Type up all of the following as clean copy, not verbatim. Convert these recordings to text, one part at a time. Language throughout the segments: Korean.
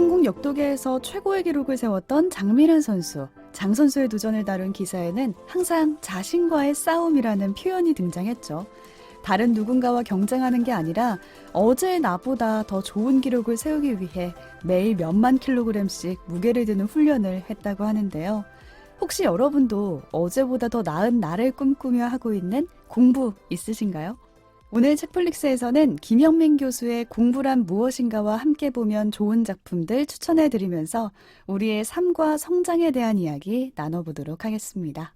한국 역도계에서 최고의 기록을 세웠던 장미란 선수. 장 선수의 도전을 다룬 기사에는 항상 자신과의 싸움이라는 표현이 등장했죠. 다른 누군가와 경쟁하는 게 아니라 어제 나보다 더 좋은 기록을 세우기 위해 매일 몇만 킬로그램씩 무게를 드는 훈련을 했다고 하는데요. 혹시 여러분도 어제보다 더 나은 나를 꿈꾸며 하고 있는 공부 있으신가요? 오늘 책플릭스에서는 김영민 교수의 공부란 무엇인가와 함께 보면 좋은 작품들 추천해드리면서 우리의 삶과 성장에 대한 이야기 나눠보도록 하겠습니다.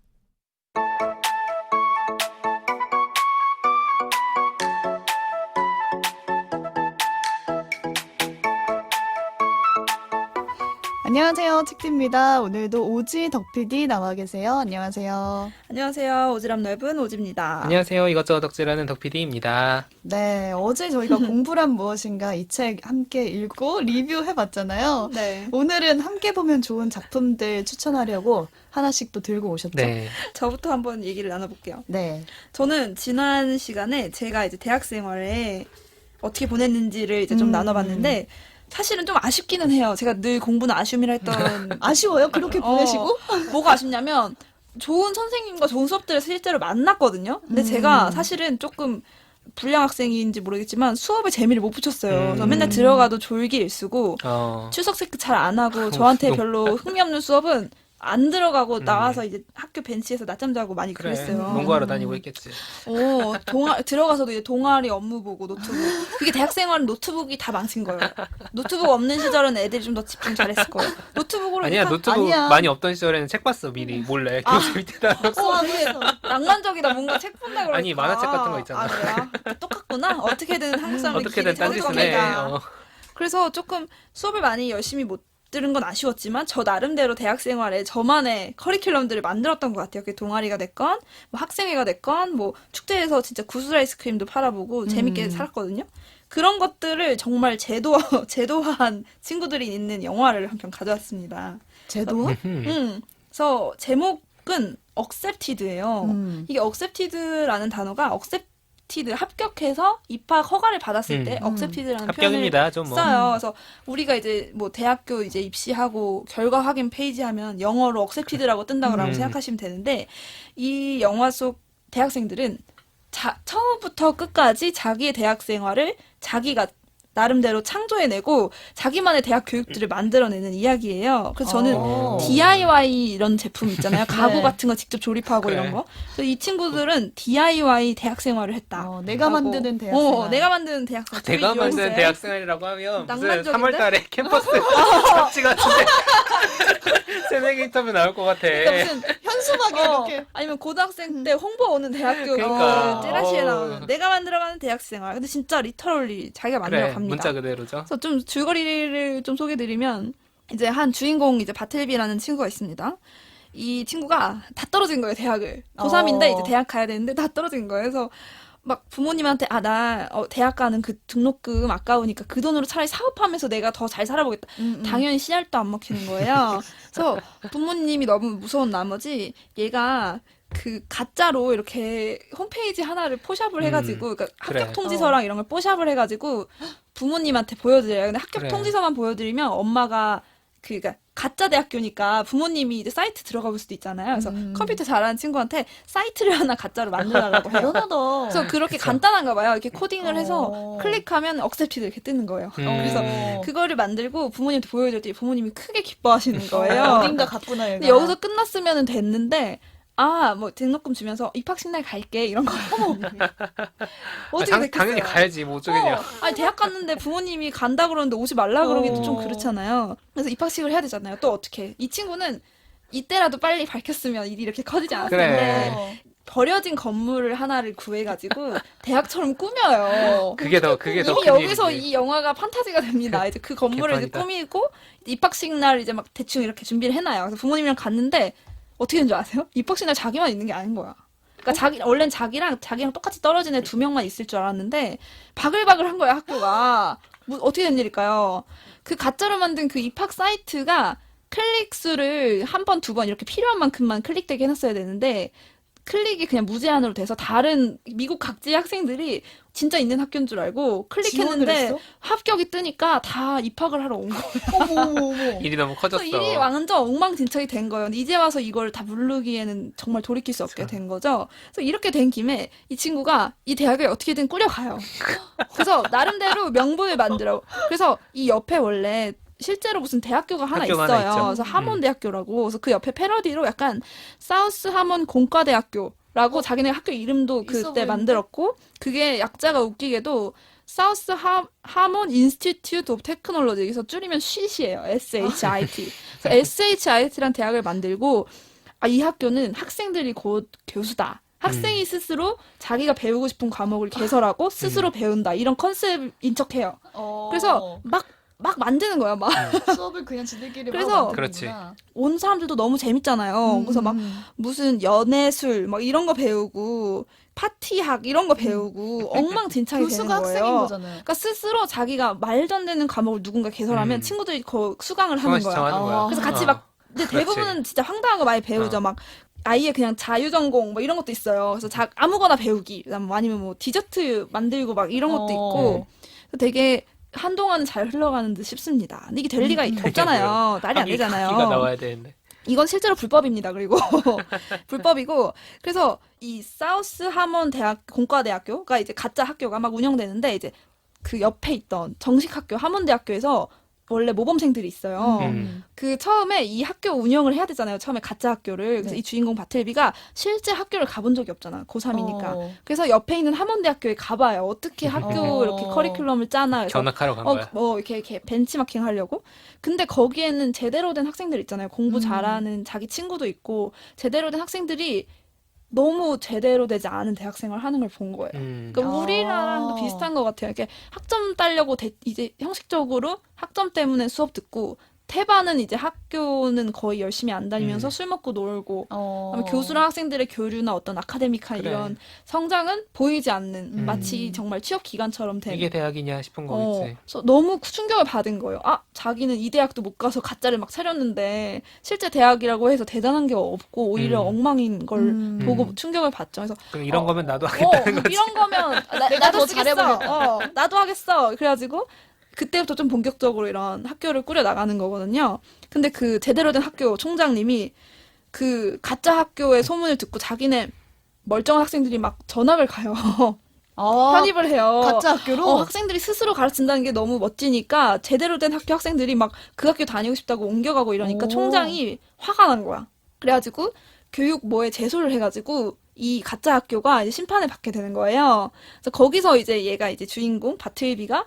안녕하세요, 책디입니다. 오늘도 오지 덕PD 나와 계세요. 안녕하세요. 안녕하세요. 오지랖 넓은 오지입니다. 안녕하세요. 이것저것 덕질하는 덕PD입니다. 네, 어제 저희가 공부란 무엇인가 이 책 함께 읽고 리뷰해봤잖아요. 네. 오늘은 함께 보면 좋은 작품들 추천하려고 하나씩 또 들고 오셨죠? 네. 저부터 한번 얘기를 나눠볼게요. 네. 저는 지난 시간에 제가 이제 대학 생활에 어떻게 보냈는지를 이제 좀 나눠봤는데, 사실은 좀 아쉽기는 해요. 제가 늘 공부는 아쉬움이라 했던. 아쉬워요? 그렇게 보내시고? 뭐가 아쉽냐면, 좋은 선생님과 좋은 수업들을 실제로 만났거든요. 근데 제가 사실은 조금 불량 학생인지 모르겠지만 수업에 재미를 못 붙였어요. 그래서 맨날 들어가도 졸기 일쓰고 출석 체크 잘 안 하고 저한테 별로 흥미없는 수업은 안 들어가고 나와서 이제 학교 벤치에서 낮잠 자고 많이 그래. 그랬어요. 농구하러 다니고 있겠지. 들어가서도 이제 동아리 업무 보고 노트북. 그게 대학생활은 노트북이 다 망친 거예요. 노트북 없는 시절은 애들이 좀 더 집중 잘했을 거예요. 노트북으로 아니야, 노트북 아니야. 많이 없던 시절에는 책 봤어, 미리. 몰래. 교실 밑에다 놨어. 근데 낭만적이다. 뭔가 책 본다 그러니까. 아니, 만화책 같은 거 있잖아. 아, 그래요? 똑같구나. 어떻게든 한국 사람들 어떻게든 길이 딴짓은 해. 똑똑하다. 그래서 조금 수업을 많이 열심히 못 들은 건 아쉬웠지만 저 나름대로 대학 생활에 저만의 커리큘럼들을 만들었던 것 같아요. 그게 동아리가 됐건 뭐 학생회가 됐건 뭐 축제에서 진짜 구슬 아이스크림도 팔아보고 재밌게 살았거든요. 그런 것들을 정말 제도화한 친구들이 있는 영화를 한 편 가져왔습니다. 제도화? 그래서 제목은 accepted예요. 이게 accepted라는 단어가 합격해서 입학 허가를 받았을 때 accepted라는 합격입니다. 표현을 좀 뭐. 써요. 그래서 우리가 이제 뭐 대학교 이제 입시하고 결과 확인 페이지 하면 영어로 accepted라고 뜬다고 생각하시면 되는데 이 영화 속 대학생들은 처음부터 끝까지 자기의 대학 생활을 자기가 나름대로 창조해내고 자기만의 대학 교육들을 만들어내는 이야기예요. 그래서 저는 DIY 이런 제품 있잖아요. 가구 네. 같은 거 직접 조립하고 그래. 이런 거. 그래서 이 친구들은 DIY 대학 생활을 했다. 내가 만드는 대학 생활. 내가 만드는 대학 생활. 내가 만든 요새. 대학생활이라고 하면 무슨 낭만적인데? 3월 달에 캠퍼스 잡지 같은데 새내기 인터뷰 나올 것 같아. 그러니까 무슨 현수막에 이렇게. 아니면 고등학생 때 홍보 오는 대학교 그러니까. 찌라시에 어. 나오는 내가 만들어가는 대학 생활. 근데 진짜 리터럴리 자기가 그래, 만들어갑니다. 문자 그대로죠. 그래서 좀 줄거리를 좀 소개드리면 이제 한 주인공 이제 바틀비라는 친구가 있습니다. 이 친구가 다 떨어진 거예요, 대학을. 고3인데 이제 대학 가야 되는데 다 떨어진 거예요. 그래서 막 부모님한테 나 대학 가는 그 등록금 아까우니까 그 돈으로 차라리 사업하면서 내가 더 잘 살아보겠다. 당연히 씨알도 안 먹히는 거예요. 그래서 부모님이 너무 무서운 나머지 얘가 그 가짜로 이렇게 홈페이지 하나를 포샵을 해가지고 그러니까 그래. 합격 통지서랑 이런 걸 포샵을 해가지고 부모님한테 보여드려요. 근데 합격 그래. 통지서만 보여드리면 엄마가 그러니까 가짜 대학교니까 부모님이 이제 사이트 들어가볼 수도 있잖아요. 그래서 컴퓨터 잘하는 친구한테 사이트를 하나 가짜로 만들어달라고 해요. 대단하다. 그래서 그렇게 간단한가 봐요. 이렇게 코딩을 해서 클릭하면 accepted 이렇게 뜨는 거예요. 그래서 그거를 만들고 부모님한테 보여줬더니 부모님이 크게 기뻐하시는 거예요. 어딘가 갔구나, 얘가. 근데 여기서 끝났으면 됐는데 뭐 등록금 주면서 입학식 날 갈게 이런 거. 어떻게 됐겠어요? 당연히 가야지. 뭐 어쩌겠냐. 아니 대학 갔는데 부모님이 간다 그러는데 오지 말라 그러기도 좀 그렇잖아요. 그래서 입학식을 해야 되잖아요. 또 어떻게? 이 친구는 이때라도 빨리 밝혔으면 일이 이렇게 커지지 않았을 그래. 텐데 버려진 건물을 하나를 구해가지고 대학처럼 꾸며요. 그게 더 이미 큰 여기서 일이지. 이 영화가 판타지가 됩니다. 이제 그 건물을 이제 개판이다. 꾸미고 입학식 날 이제 막 대충 이렇게 준비를 해놔요. 그래서 부모님이랑 갔는데 어떻게 된 줄 아세요? 입학식 날 자기만 있는 게 아닌 거야. 그러니까 원래는 자기랑 똑같이 떨어진 애 2명만 있을 줄 알았는데 바글바글 한 거야, 학교가. 뭐 어떻게 된 일일까요? 그 가짜로 만든 그 입학 사이트가 클릭 수를 한 번, 두 번 이렇게 필요한 만큼만 클릭되게 해놨어야 되는데 클릭이 그냥 무제한으로 돼서 다른 미국 각지의 학생들이 진짜 있는 학교인 줄 알고 지원을 클릭했는데 했어? 합격이 뜨니까 다 입학을 하러 온 거예요. 어머. 일이 너무 커졌어. 그래서 일이 완전 엉망진창이 된 거예요. 근데 이제 와서 이걸 다 부르기에는 정말 돌이킬 수 없게 된 거죠. 그래서 이렇게 된 김에 이 친구가 이 대학을 어떻게든 꾸려가요. 그래서 나름대로 명분을 만들어. 그래서 이 옆에 원래 실제로 무슨 대학교가 하나 학교가 하나 있어요. 있죠. 그래서 하몬 대학교라고. 그래서 그 옆에 패러디로 약간 사우스 하몬 공과대학교라고 자기네 학교 이름도 있어 그때 보이는데? 만들었고 그게 약자가 웃기게도 사우스 하몬 인스티튜트 오브 테크놀로지 여기서 줄이면 SHIT이에요. SHIT. 그래서 SHIT란 대학을 만들고 이 학교는 학생들이 곧 교수다. 학생이 스스로 자기가 배우고 싶은 과목을 개설하고 스스로 배운다. 이런 컨셉인 척해요. 그래서 막 만드는 거야. 막 수업을 그냥 지들끼리 그래서 그렇지. 온 사람들도 너무 재밌잖아요. 그래서 막 무슨 연애술 막 이런 거 배우고 파티학 이런 거 배우고 엉망진창이 되는 교수가 학생인 거예요. 거잖아요. 그러니까 스스로 자기가 말도 안 되는 과목을 누군가 개설하면 친구들이 수강을 하는 거야. 정하는 거야. 그래서 같이 어. 막 근데 그렇지. 대부분은 진짜 황당한 거 많이 배우죠. 어. 막 아예 그냥 자유전공 뭐 이런 것도 있어요. 그래서 아무거나 배우기. 그다음 뭐 아니면 뭐 디저트 만들고 막 이런 것도 있고 그래서 되게 한동안은 잘 흘러가는 듯 싶습니다. 근데 이게 될 리가 없잖아요. 말이 안 되잖아요. 학기가 나와야 되는데. 이건 실제로 불법입니다. 그리고 불법이고 그래서 이 사우스 하몬 대학 공과대학교가 이제 가짜 학교가 막 운영되는데 이제 그 옆에 있던 정식 학교 하몬 대학교에서 원래 모범생들이 있어요. 그 처음에 이 학교 운영을 해야 되잖아요. 처음에 가짜 학교를. 그래서 네. 이 주인공 바틀비가 실제 학교를 가본 적이 없잖아. 고3이니까. 어. 그래서 옆에 있는 하몬대학교에 가봐요. 어떻게 학교 이렇게 커리큘럼을 짜나. 그래서 견학하러 간 거야. 뭐 이렇게 벤치마킹 하려고. 근데 거기에는 제대로 된 학생들 있잖아요. 공부 잘하는 자기 친구도 있고 제대로 된 학생들이 너무 제대로 되지 않은 대학생활 하는 걸 본 거예요. 그러니까 우리나라랑도 비슷한 것 같아요. 이렇게 학점 따려고 이제 형식적으로 학점 때문에 수업 듣고 태반은 이제 학교는 거의 열심히 안 다니면서 술 먹고 놀고 그다음에 교수랑 학생들의 교류나 어떤 아카데믹한 그래. 이런 성장은 보이지 않는 마치 정말 취업 기간처럼 된 이게 대학이냐 싶은 거겠지. 그래서 너무 충격을 받은 거예요. 자기는 이 대학도 못 가서 가짜를 막 차렸는데 실제 대학이라고 해서 대단한 게 없고 오히려 엉망인 걸 보고 충격을 받죠. 그래서 그럼 이런 거면 나도 하겠다는 거지. 이런 거면 내가 나도 더 쓰겠어. 잘해보겠다. 나도 하겠어. 그래가지고 그때부터 좀 본격적으로 이런 학교를 꾸려 나가는 거거든요. 근데 그 제대로 된 학교 총장님이 그 가짜 학교의 소문을 듣고 자기네 멀쩡한 학생들이 막 전학을 가요. 편입을 해요. 가짜 학교로? 학생들이 스스로 가르친다는 게 너무 멋지니까 제대로 된 학교 학생들이 막 그 학교 다니고 싶다고 옮겨가고 이러니까 오. 총장이 화가 난 거야. 그래가지고 교육 뭐에 제소를 해가지고 이 가짜 학교가 이제 심판을 받게 되는 거예요. 그래서 거기서 이제 얘가 이제 주인공 바틀비가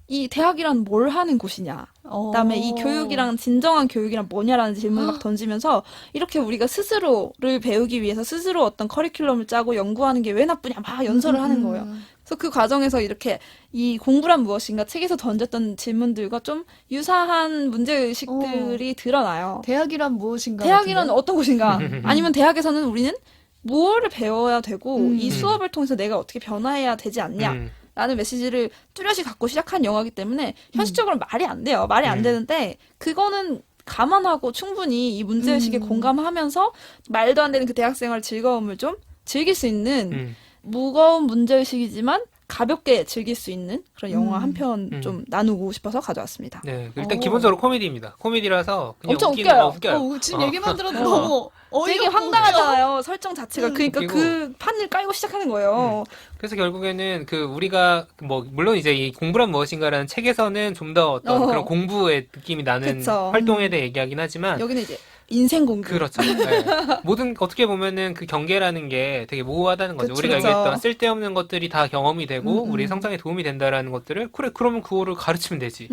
이 대학이란 뭘 하는 곳이냐. 그다음에 이 교육이랑 진정한 교육이란 뭐냐라는 질문을 막 던지면서 이렇게 우리가 스스로를 배우기 위해서 스스로 어떤 커리큘럼을 짜고 연구하는 게 왜 나쁘냐 막 연설을 하는 거예요. 그래서 그 과정에서 이렇게 이 공부란 무엇인가 책에서 던졌던 질문들과 좀 유사한 문제의식들이 드러나요. 대학이란 무엇인가? 대학이란 같은데요? 어떤 곳인가? 아니면 대학에서는 우리는 뭐를 배워야 되고 이 수업을 통해서 내가 어떻게 변화해야 되지 않냐? 라는 메시지를 뚜렷이 갖고 시작한 영화이기 때문에 현실적으로 말이 안 돼요. 말이 안 되는데 그거는 감안하고 충분히 이 문제의식에 공감하면서 말도 안 되는 그 대학생활 즐거움을 좀 즐길 수 있는 무거운 문제의식이지만 가볍게 즐길 수 있는 그런 영화 한 편 좀 나누고 싶어서 가져왔습니다. 네, 일단 기본적으로 코미디입니다. 코미디라서 그냥 엄청 웃기는 웃겨요. 웃겨요. 지금 얘기만 들어도 너무 되게 어이없고 황당하잖아요. 설정 자체가. 그러니까 웃기고. 그 판을 깔고 시작하는 거예요. 그래서 결국에는 그 우리가 뭐 물론 이제 이 공부란 무엇인가라는 책에서는 좀 더 어떤 그런 공부의 느낌이 나는 그쵸. 활동에 대해 얘기하긴 하지만 여기는 이제 인생 공부. 그렇죠. 네. 모든 어떻게 보면은 그 경계라는 게 되게 모호하다는 거죠. 그쵸, 우리가 그쵸. 얘기했던 쓸데없는 것들이 다 경험이 되고 우리 성장에 도움이 된다라는 것들을 그래 그러면 그거를 가르치면 되지.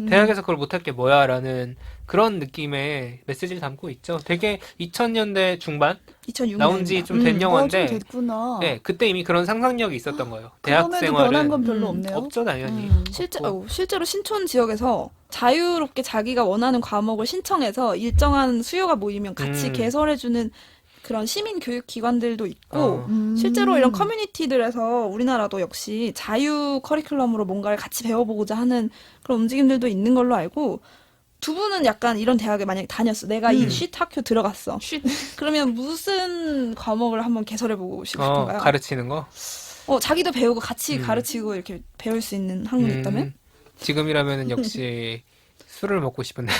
대학에서 그걸 못할 게 뭐야라는 그런 느낌의 메시지를 담고 있죠. 되게 2000년대 중반 2006년 나온 지 좀 된 영화인데 좀 됐구나. 네, 그때 이미 그런 상상력이 있었던 거예요. 대학 그럼에도 생활은 변한 건 별로 없네요. 없죠, 당연히. 실제로 신촌 지역에서 자유롭게 자기가 원하는 과목을 신청해서 일정한 수요가 모이면 같이 개설해주는 그런 시민 교육 기관들도 있고 실제로 이런 커뮤니티들에서 우리나라도 역시 자유 커리큘럼으로 뭔가를 같이 배워보고자 하는 그런 움직임들도 있는 걸로 알고 두 분은 약간 이런 대학에 만약에 다녔어. 내가 이 쉿 학교 들어갔어. 쉿. 그러면 무슨 과목을 한번 개설해보고 싶은가요? 가르치는 거? 자기도 배우고 같이 가르치고 이렇게 배울 수 있는 학문이 있다면? 지금이라면은 역시 술을 먹고 싶은데.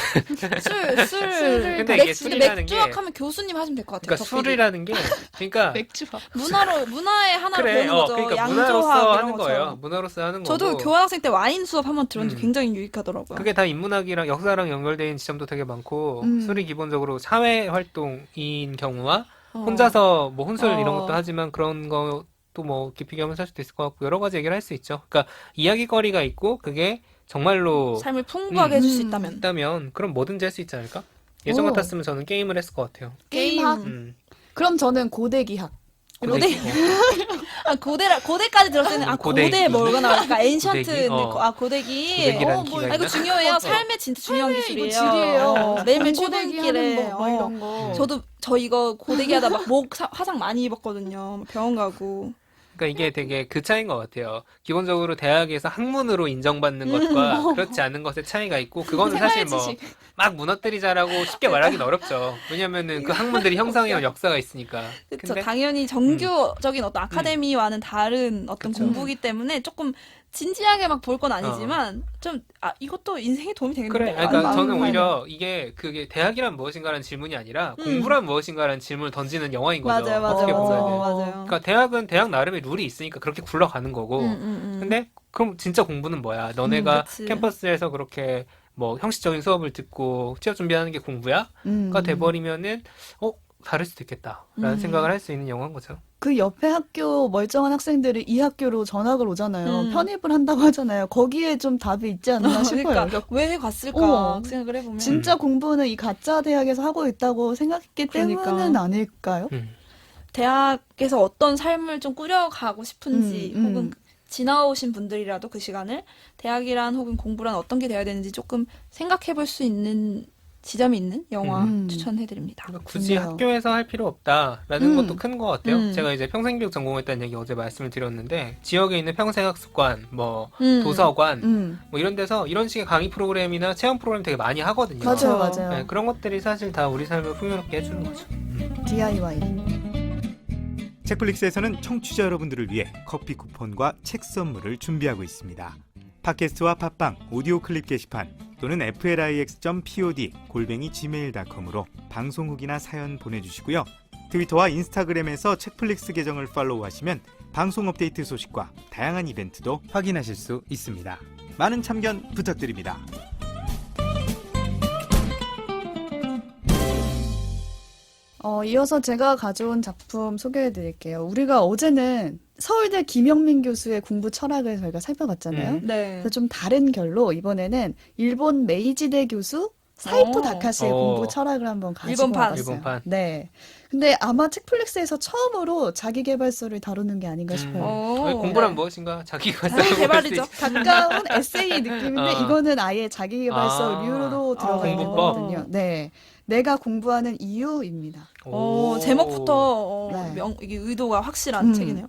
술을. 근데 이게 술이라는 게. 맥주학 하면 교수님 하시면 될 것 같아요. 그러니까 술이라는 게, 그러니까. 맥주학. 문화의 하나로 그래, 배우는 거죠. 그러니까 양조학 문화로서 이런 하는 거예요. 것처럼. 문화로서 하는 거고. 저도 교환학생 때 와인 수업 한번 들었는데 굉장히 유익하더라고요. 그게 다 인문학이랑 역사랑 연결되어 있는 지점도 되게 많고, 술이 기본적으로 사회 활동인 경우와 혼자서 뭐 혼술 이런 것도 하지만 그런 것도 뭐 깊이 겸해서 할 수도 있을 것 같고, 여러 가지 얘기를 할 수 있죠. 그러니까 이야기거리가 있고, 그게 정말로 삶을 풍부하게 해줄 수 있다면. 있다면, 그럼 뭐든지 할 수 있지 않을까? 예전 오. 같았으면 저는 게임을 했을 것 같아요. 게임학? 그럼 저는 고대기학. 고데기. 고대까지 들었을 때는 고데기. 고대에 뭐가 나올까? 엔션트 고데기? 고데기. 고데기라는 기가 이거 있나? 중요해요. 삶에 진짜 중요한 기술이에요. 이거 질이에요. 매일매일 고데기 출근길에. 하는 거, 뭐 이런 거. 저 이거 고데기 하다 막 목 화상 많이 입었거든요. 병원 가고. 그러니까 이게 되게 그 차이인 것 같아요. 기본적으로 대학에서 학문으로 인정받는 것과 그렇지 않은 것의 차이가 있고, 그거는 사실 뭐 막 무너뜨리자라고 쉽게 말하기는 어렵죠. 왜냐면은 그 학문들이 형성해온 역사가 있으니까. 그렇죠. 근데 당연히 정규적인 어떤 아카데미와는 다른 어떤 그쵸. 공부기 때문에 조금 진지하게 막 볼 건 아니지만 이것도 인생에 도움이 되겠는데. 그래. 그러니까 저는 오히려 그게 대학이란 무엇인가라는 질문이 아니라 공부란 무엇인가라는 질문을 던지는 영화인 거죠. 맞아요. 어떻게 보면은. 맞아요. 그러니까 대학은 대학 나름의 룰이 있으니까 그렇게 굴러가는 거고. 근데 그럼 진짜 공부는 뭐야? 너네가 그치. 캠퍼스에서 그렇게 뭐 형식적인 수업을 듣고 취업 준비하는 게 공부야?가 돼버리면은 다를 수도 있겠다라는 생각을 할 수 있는 영화인 거죠. 그 옆에 학교 멀쩡한 학생들이 이 학교로 전학을 오잖아요. 편입을 한다고 하잖아요. 거기에 좀 답이 있지 않나 싶어요. 그러니까 왜 갔을까 생각을 해보면 진짜 공부는 이 가짜 대학에서 하고 있다고 생각했기 그러니까. 때문은 아닐까요? 대학에서 어떤 삶을 좀 꾸려가고 싶은지 혹은 지나오신 분들이라도 그 시간을 대학이란 혹은 공부란 어떤 게 돼야 되는지 조금 생각해볼 수 있는 지점이 있는 영화 추천해드립니다. 그러니까 굳이 좋네요. 학교에서 할 필요 없다라는 것도 큰 것 같아요. 제가 이제 평생교육 전공했다는 얘기 어제 말씀을 드렸는데, 지역에 있는 평생학습관, 뭐 도서관, 뭐 이런 데서 이런 식의 강의 프로그램이나 체험 프로그램 되게 많이 하거든요. 맞아요. 네, 그런 것들이 사실 다 우리 삶을 풍요롭게 해주는 거죠. DIY. 책플릭스에서는 청취자 여러분들을 위해 커피 쿠폰과 책 선물을 준비하고 있습니다. 팟캐스트와 팟빵, 오디오 클립 게시판 또는 flix.pod@gmail.com으로 방송 후기나 사연 보내주시고요. 트위터와 인스타그램에서 책플릭스 계정을 팔로우하시면 방송 업데이트 소식과 다양한 이벤트도 확인하실 수 있습니다. 많은 참견 부탁드립니다. 이어서 제가 가져온 작품 소개해드릴게요. 우리가 어제는 서울대 김영민 교수의 공부 철학을 저희가 살펴봤잖아요. 네. 그래서 좀 다른 결로 이번에는 일본 메이지대 교수 사이토 다카시의 공부 철학을 한번 가지고 일본판. 와봤어요. 일본판. 네. 근데 아마 책플릭스에서 처음으로 자기계발서를 다루는 게 아닌가 싶어요. 왜 공부란 무엇인가? 자기가 개발이죠. 가까운 에세이 느낌인데 이거는 아예 자기계발서류로 들어가 있는 공부법. 거거든요. 네. 내가 공부하는 이유입니다. 제목부터 네. 이게 의도가 확실한 책이네요.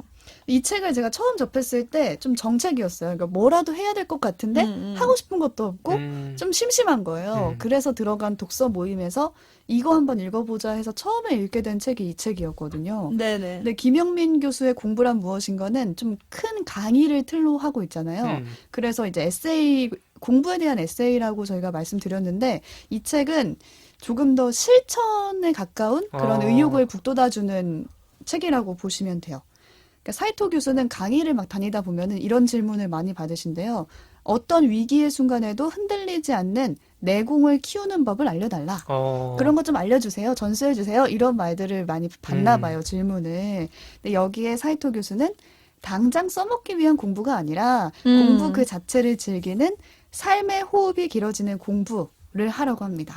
이 책을 제가 처음 접했을 때 좀 정책이었어요. 그러니까 뭐라도 해야 될 것 같은데 하고 싶은 것도 없고 좀 심심한 거예요. 그래서 들어간 독서 모임에서 이거 한번 읽어보자 해서 처음에 읽게 된 책이 이 책이었거든요. 네네. 근데 김영민 교수의 공부란 무엇인가는 좀 큰 강의를 틀로 하고 있잖아요. 그래서 이제 에세이, 공부에 대한 에세이라고 저희가 말씀드렸는데 이 책은 조금 더 실천에 가까운 그런 의욕을 북돋아주는 책이라고 보시면 돼요. 그러니까 사이토 교수는 강의를 막 다니다 보면은 이런 질문을 많이 받으신데요. 어떤 위기의 순간에도 흔들리지 않는 내공을 키우는 법을 알려달라. 그런 것 좀 알려주세요. 전수해주세요. 이런 말들을 많이 받나 봐요, 질문을. 근데 여기에 사이토 교수는 당장 써먹기 위한 공부가 아니라 공부 그 자체를 즐기는 삶의 호흡이 길어지는 공부를 하라고 합니다.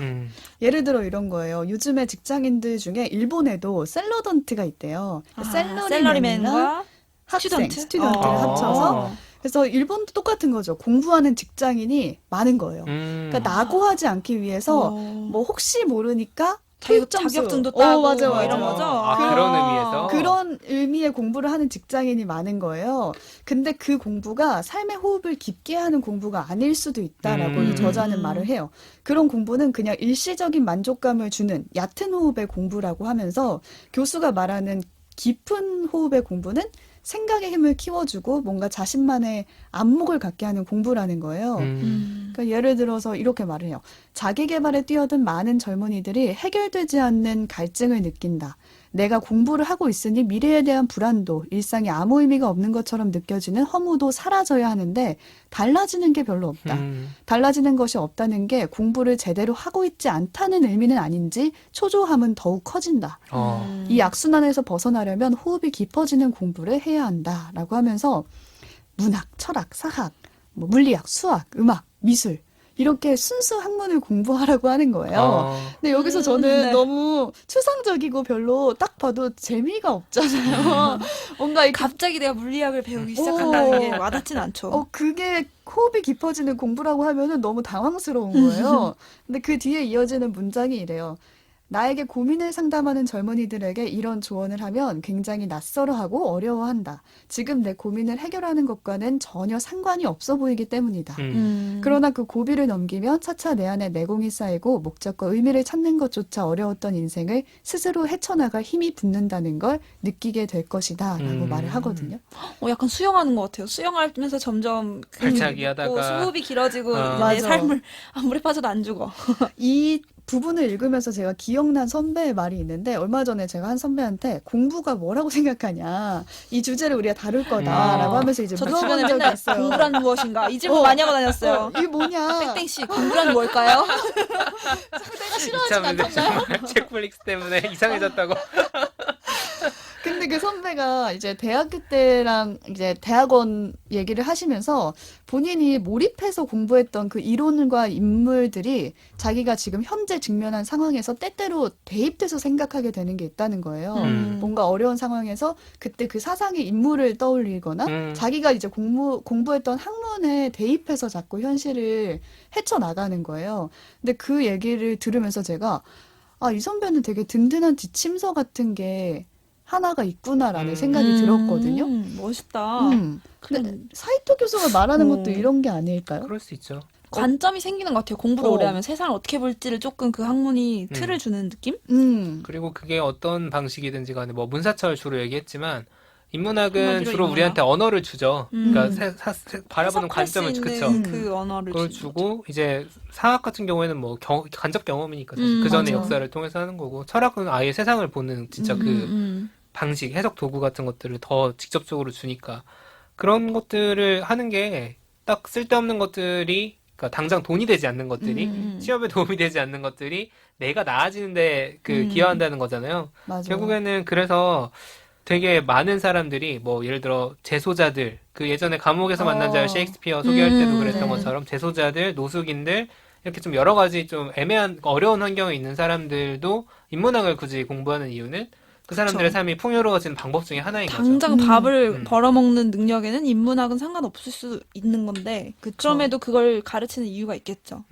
예를 들어 이런 거예요. 요즘에 직장인들 중에 일본에도 샐러던트가 있대요. 샐러리맨과 스튜던트를 합쳐서 그래서 일본도 똑같은 거죠. 공부하는 직장인이 많은 거예요. 그러니까 낙오하지 않기 위해서 뭐 혹시 모르니까 토익 점수. 자격증도 따고 맞아, 뭐 맞아. 이런 거죠. 그런 의미에서. 그런 의미의 공부를 하는 직장인이 많은 거예요. 근데 그 공부가 삶의 호흡을 깊게 하는 공부가 아닐 수도 있다라고 이 저자는 말을 해요. 그런 공부는 그냥 일시적인 만족감을 주는 얕은 호흡의 공부라고 하면서 교수가 말하는 깊은 호흡의 공부는 생각의 힘을 키워주고 뭔가 자신만의 안목을 갖게 하는 공부라는 거예요. 그러니까 예를 들어서 이렇게 말을 해요. 자기 개발에 뛰어든 많은 젊은이들이 해결되지 않는 갈증을 느낀다. 내가 공부를 하고 있으니 미래에 대한 불안도, 일상에 아무 의미가 없는 것처럼 느껴지는 허무도 사라져야 하는데 달라지는 게 별로 없다. 달라지는 것이 없다는 게 공부를 제대로 하고 있지 않다는 의미는 아닌지 초조함은 더욱 커진다. 이 악순환에서 벗어나려면 호흡이 깊어지는 공부를 해야 한다라고 하면서 문학, 철학, 사학, 뭐 물리학, 수학, 음악, 미술 이렇게 순수 학문을 공부하라고 하는 거예요. 근데 여기서 저는 네. 너무 추상적이고 별로 딱 봐도 재미가 없잖아요. 뭔가 이렇게 갑자기 내가 물리학을 배우기 시작한다는 게 와닿진 않죠. 그게 호흡이 깊어지는 공부라고 하면은 너무 당황스러운 거예요. 근데 그 뒤에 이어지는 문장이 이래요. 나에게 고민을 상담하는 젊은이들에게 이런 조언을 하면 굉장히 낯설어하고 어려워한다. 지금 내 고민을 해결하는 것과는 전혀 상관이 없어 보이기 때문이다. 그러나 그 고비를 넘기면 차차 내 안에 내공이 쌓이고 목적과 의미를 찾는 것조차 어려웠던 인생을 스스로 헤쳐나갈 힘이 붙는다는 걸 느끼게 될 것이다 라고 말을 하거든요. 약간 수영하는 것 같아요. 수영하면서 점점 발차기 하다가 호흡이 길어지고 이제 내 맞아. 삶을 물에 빠져도 안 죽어. 이 부분을 읽으면서 제가 기억난 선배의 말이 있는데 얼마 전에 제가 한 선배한테 공부가 뭐라고 생각하냐 이 주제를 우리가 다룰 거다라고 하면서 이제 저도 물어본 주변에 적이 맨날 있어요. 공부란 무엇인가 이 질문 많이 하고 다녔어요. 이게 뭐냐? 땡땡씨 공부란 뭘까요? 내가 싫어하진 이참에 않던가요? 정말 책플릭스 때문에 이상해졌다고. 근데 그 선배가 이제 대학교 때랑 이제 대학원 얘기를 하시면서 본인이 몰입해서 공부했던 그 이론과 인물들이 자기가 지금 현재 직면한 상황에서 때때로 대입돼서 생각하게 되는 게 있다는 거예요. 뭔가 어려운 상황에서 그때 그 사상의 인물을 떠올리거나 자기가 이제 공부했던 학문에 대입해서 자꾸 현실을 헤쳐나가는 거예요. 근데 그 얘기를 들으면서 제가 이 선배는 되게 든든한 지침서 같은 게 하나가 있구나라는 생각이 들었거든요. 멋있다. 근데 사이토 교수가 말하는 것도 어. 이런 게 아닐까요? 그럴 수 있죠. 관점이 생기는 것 같아요. 공부를 어. 오래 하면 세상을 어떻게 볼지를 조금 그 학문이 틀을 주는 느낌? 그리고 그게 어떤 방식이든지 간에 뭐 문사철 주로 얘기했지만 인문학은 한마디로 주로 인문학. 우리한테 언어를 주죠. 그러니까 바라보는 해석할 수 관점을 있는 그쵸. 그 언어를 그걸 주는 주고 이제 사학 같은 경우에는 뭐 간접 경험이니까 사실 그 전의 맞아. 역사를 통해서 하는 거고 철학은 아예 세상을 보는 진짜 그 방식 해석 도구 같은 것들을 더 직접적으로 주니까 그런 것들을 하는 게 딱 쓸데없는 것들이 그러니까 당장 돈이 되지 않는 것들이 취업에 도움이 되지 않는 것들이 내가 나아지는데 기여한다는 거잖아요. 맞아. 결국에는 그래서 되게 많은 사람들이 뭐 예를 들어 재소자들 그 예전에 감옥에서 만난 자를 셰익스피어 소개할 때도 그랬던 네. 것처럼 재소자들, 노숙인들 이렇게 좀 여러 가지 좀 애매한 어려운 환경에 있는 사람들도 인문학을 굳이 공부하는 이유는 그 사람들의 삶이 풍요로워지는 방법 중에 하나인 거죠. 당장 밥을 음. 벌어먹는 능력에는 인문학은 상관없을 수 있는 건데 그쵸. 그럼에도 그걸 가르치는 이유가 있겠죠.